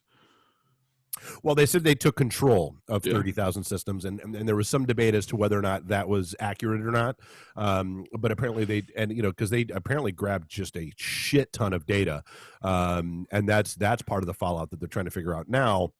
Well, they said they took control of 30,000 systems, and there was some debate as to whether or not that was accurate or not. But apparently because they apparently grabbed just a shit ton of data, and that's part of the fallout that they're trying to figure out now.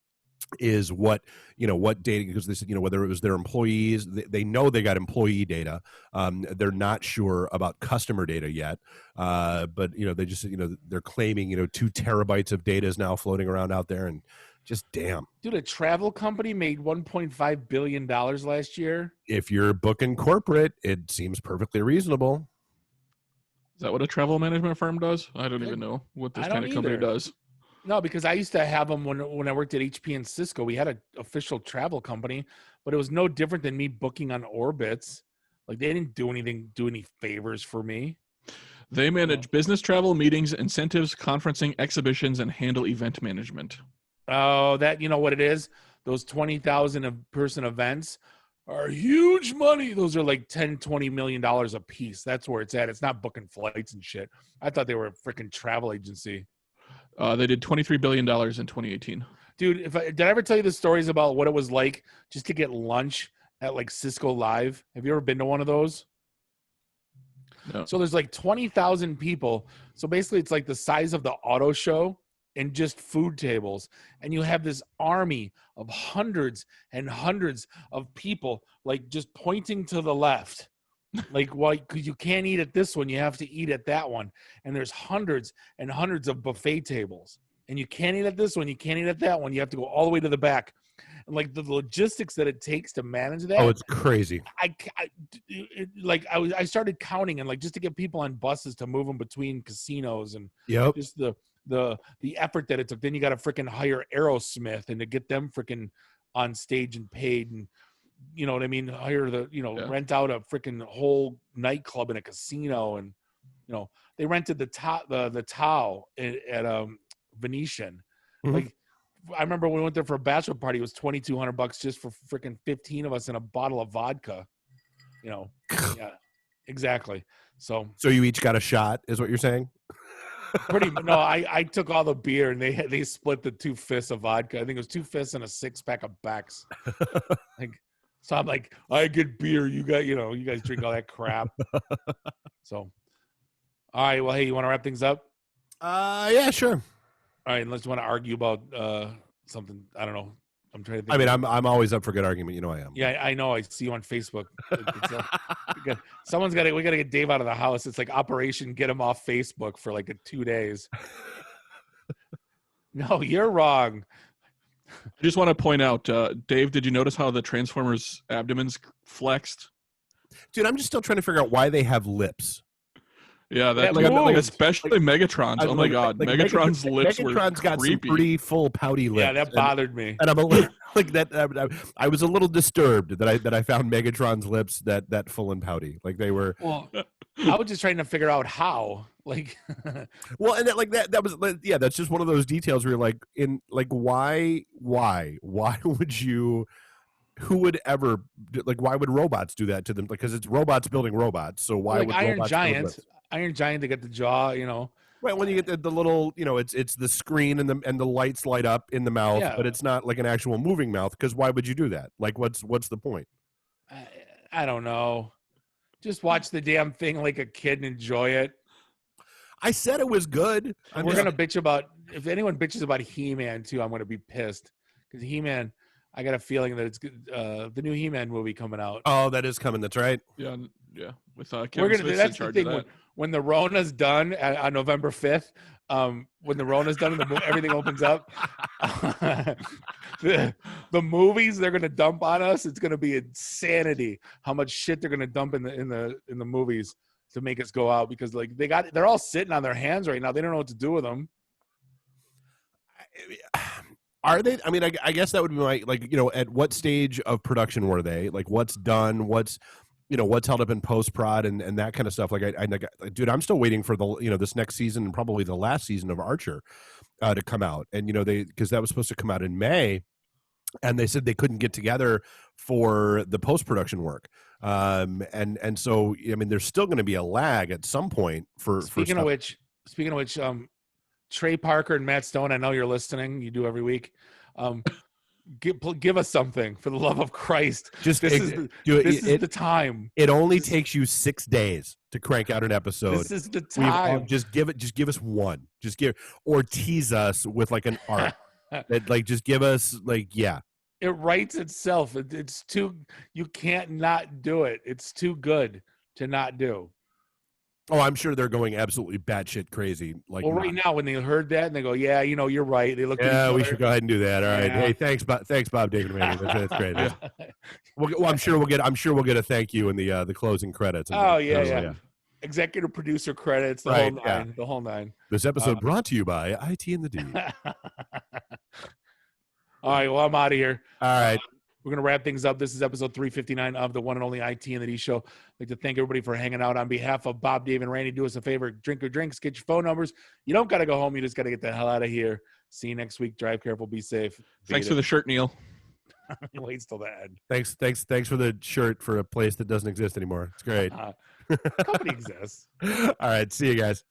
is what data, because this, whether it was their employees, they know they got employee data. They're not sure about customer data yet, but they just they're claiming 2 terabytes of data is now floating around out there, and just damn, dude, a travel company made $1.5 billion last year. If you're booking corporate, it seems perfectly reasonable. Is that what a travel management firm does? I don't even know what this kind of company does. No, because I used to have them when I worked at HP and Cisco. We had an official travel company, but it was no different than me booking on Orbitz. Like, they didn't do any favors for me. They manage business travel, meetings, incentives, conferencing, exhibitions, and handle event management. Oh, that, you know what it is? Those 20,000 person events are huge money. Those are like $10-20 million a piece. That's where it's at. It's not booking flights and shit. I thought they were a freaking travel agency. They did $23 billion in 2018. Dude, did I ever tell you the stories about what it was like just to get lunch at like Cisco Live? Have you ever been to one of those? No. So there's like 20,000 people. So basically it's like the size of the auto show and just food tables. And you have this army of hundreds and hundreds of people like just pointing to the left. Like, well, because you can't eat at this one, you have to eat at that one. And there's hundreds and hundreds of buffet tables. And you can't eat at this one, you can't eat at that one. You have to go all the way to the back. And like the logistics that it takes to manage that. Oh, it's crazy. I started counting, and like just to get people on buses to move them between casinos, and just the effort that it took. Then you got to freaking hire Aerosmith and to get them freaking on stage and paid, and you know what I mean? Hire rent out a freaking whole nightclub in a casino, and they rented the Tao at Venetian. Mm-hmm. Like, I remember when we went there for a bachelor party, it was $2,200 just for freaking 15 of us and a bottle of vodka. Yeah, exactly. So you each got a shot, is what you're saying? No, I took all the beer and they split the 2 fists of vodka. I think it was 2 fists and a 6-pack of Becks. So I'm like, I get beer. You guys drink all that crap. So, all right. Well, hey, you want to wrap things up? Yeah, sure. All right. Unless you want to argue about something. I don't know. I'm trying to think. I mean, I'm always up for good argument. I am. Yeah, I know. I see you on Facebook. We got to get Dave out of the house. It's like Operation Get Him Off Facebook for like 2 days. No, you're wrong. I just want to point out, Dave, did you notice how the Transformers' abdomens flexed? Dude, I'm just still trying to figure out why they have lips. Yeah, like especially Megatron's. Oh my God, Megatron's lips were Megatron's got creepy. some pretty full pouty lips. Yeah, that bothered me. And I'm a little like that. I was a little disturbed that I found Megatron's lips that full and pouty. Like they were. Well, I was just trying to figure out how. Like, well, and that was that's just one of those details where you're why would you? Who would ever why would robots do that to them? Because it's robots building robots. So why would Iron robots Giant? Iron Giant, they get the jaw, Right, when you get the little, it's the screen and the lights light up in the mouth, but it's not like an actual moving mouth. Because why would you do that? Like, what's the point? I don't know. Just watch the damn thing like a kid and enjoy it. I said it was good. We're gonna bitch about, if anyone bitches about He-Man too, I'm gonna be pissed because He-Man. I got a feeling that it's the new He-Man movie coming out. Oh, that is coming. That's right. Yeah. With Kevin Smith's in charge of that. When the Rona's done on November 5th, when the Rona's done and everything opens up, the movies they're gonna dump on us, it's gonna be insanity. How much shit they're gonna dump in the movies to make us go out, because like they're all sitting on their hands right now. They don't know what to do with them. Are they? I mean, I guess that would be my, at what stage of production were they? Like, what's done? What's held up in post-prod and that kind of stuff. Like, dude, I'm still waiting for this next season and probably the last season of Archer to come out. And, because that was supposed to come out in May, and they said they couldn't get together for the post-production work. And so, I mean, there's still going to be a lag at some point for Speaking of which, Trey Parker and Matt Stone, I know you're listening. You do every week. Give us something, for the love of Christ. This is the time. It only takes you 6 days to crank out an episode. This is the time. Just give us one. Or tease us with like an arc. Like, just give us, like, yeah. It writes itself. It's too. You can't not do it. It's too good to not do. Oh, I'm sure they're going absolutely batshit crazy. Like, Well, right now when they heard that and they go, "Yeah, you're right." They look. Yeah, we should go ahead and do that. All right. Yeah. Hey, thanks, Bob, David, and Randy. That's great. I'm sure we'll get a thank you in the closing credits. Oh yeah. Executive producer credits, the whole nine. Yeah. The whole nine. This episode brought to you by IT and the D. All right, well, I'm out of here. All right. We're going to wrap things up. This is episode 359 of the one and only IT and the D show. I'd like to thank everybody for hanging out. On behalf of Bob, Dave, and Randy, do us a favor. Drink your drinks. Get your phone numbers. You don't got to go home. You just got to get the hell out of here. See you next week. Drive careful. Be safe. Thanks for the shirt, Neil. Waits till the end. Thanks for the shirt for a place that doesn't exist anymore. It's great. Company exists. All right. See you guys.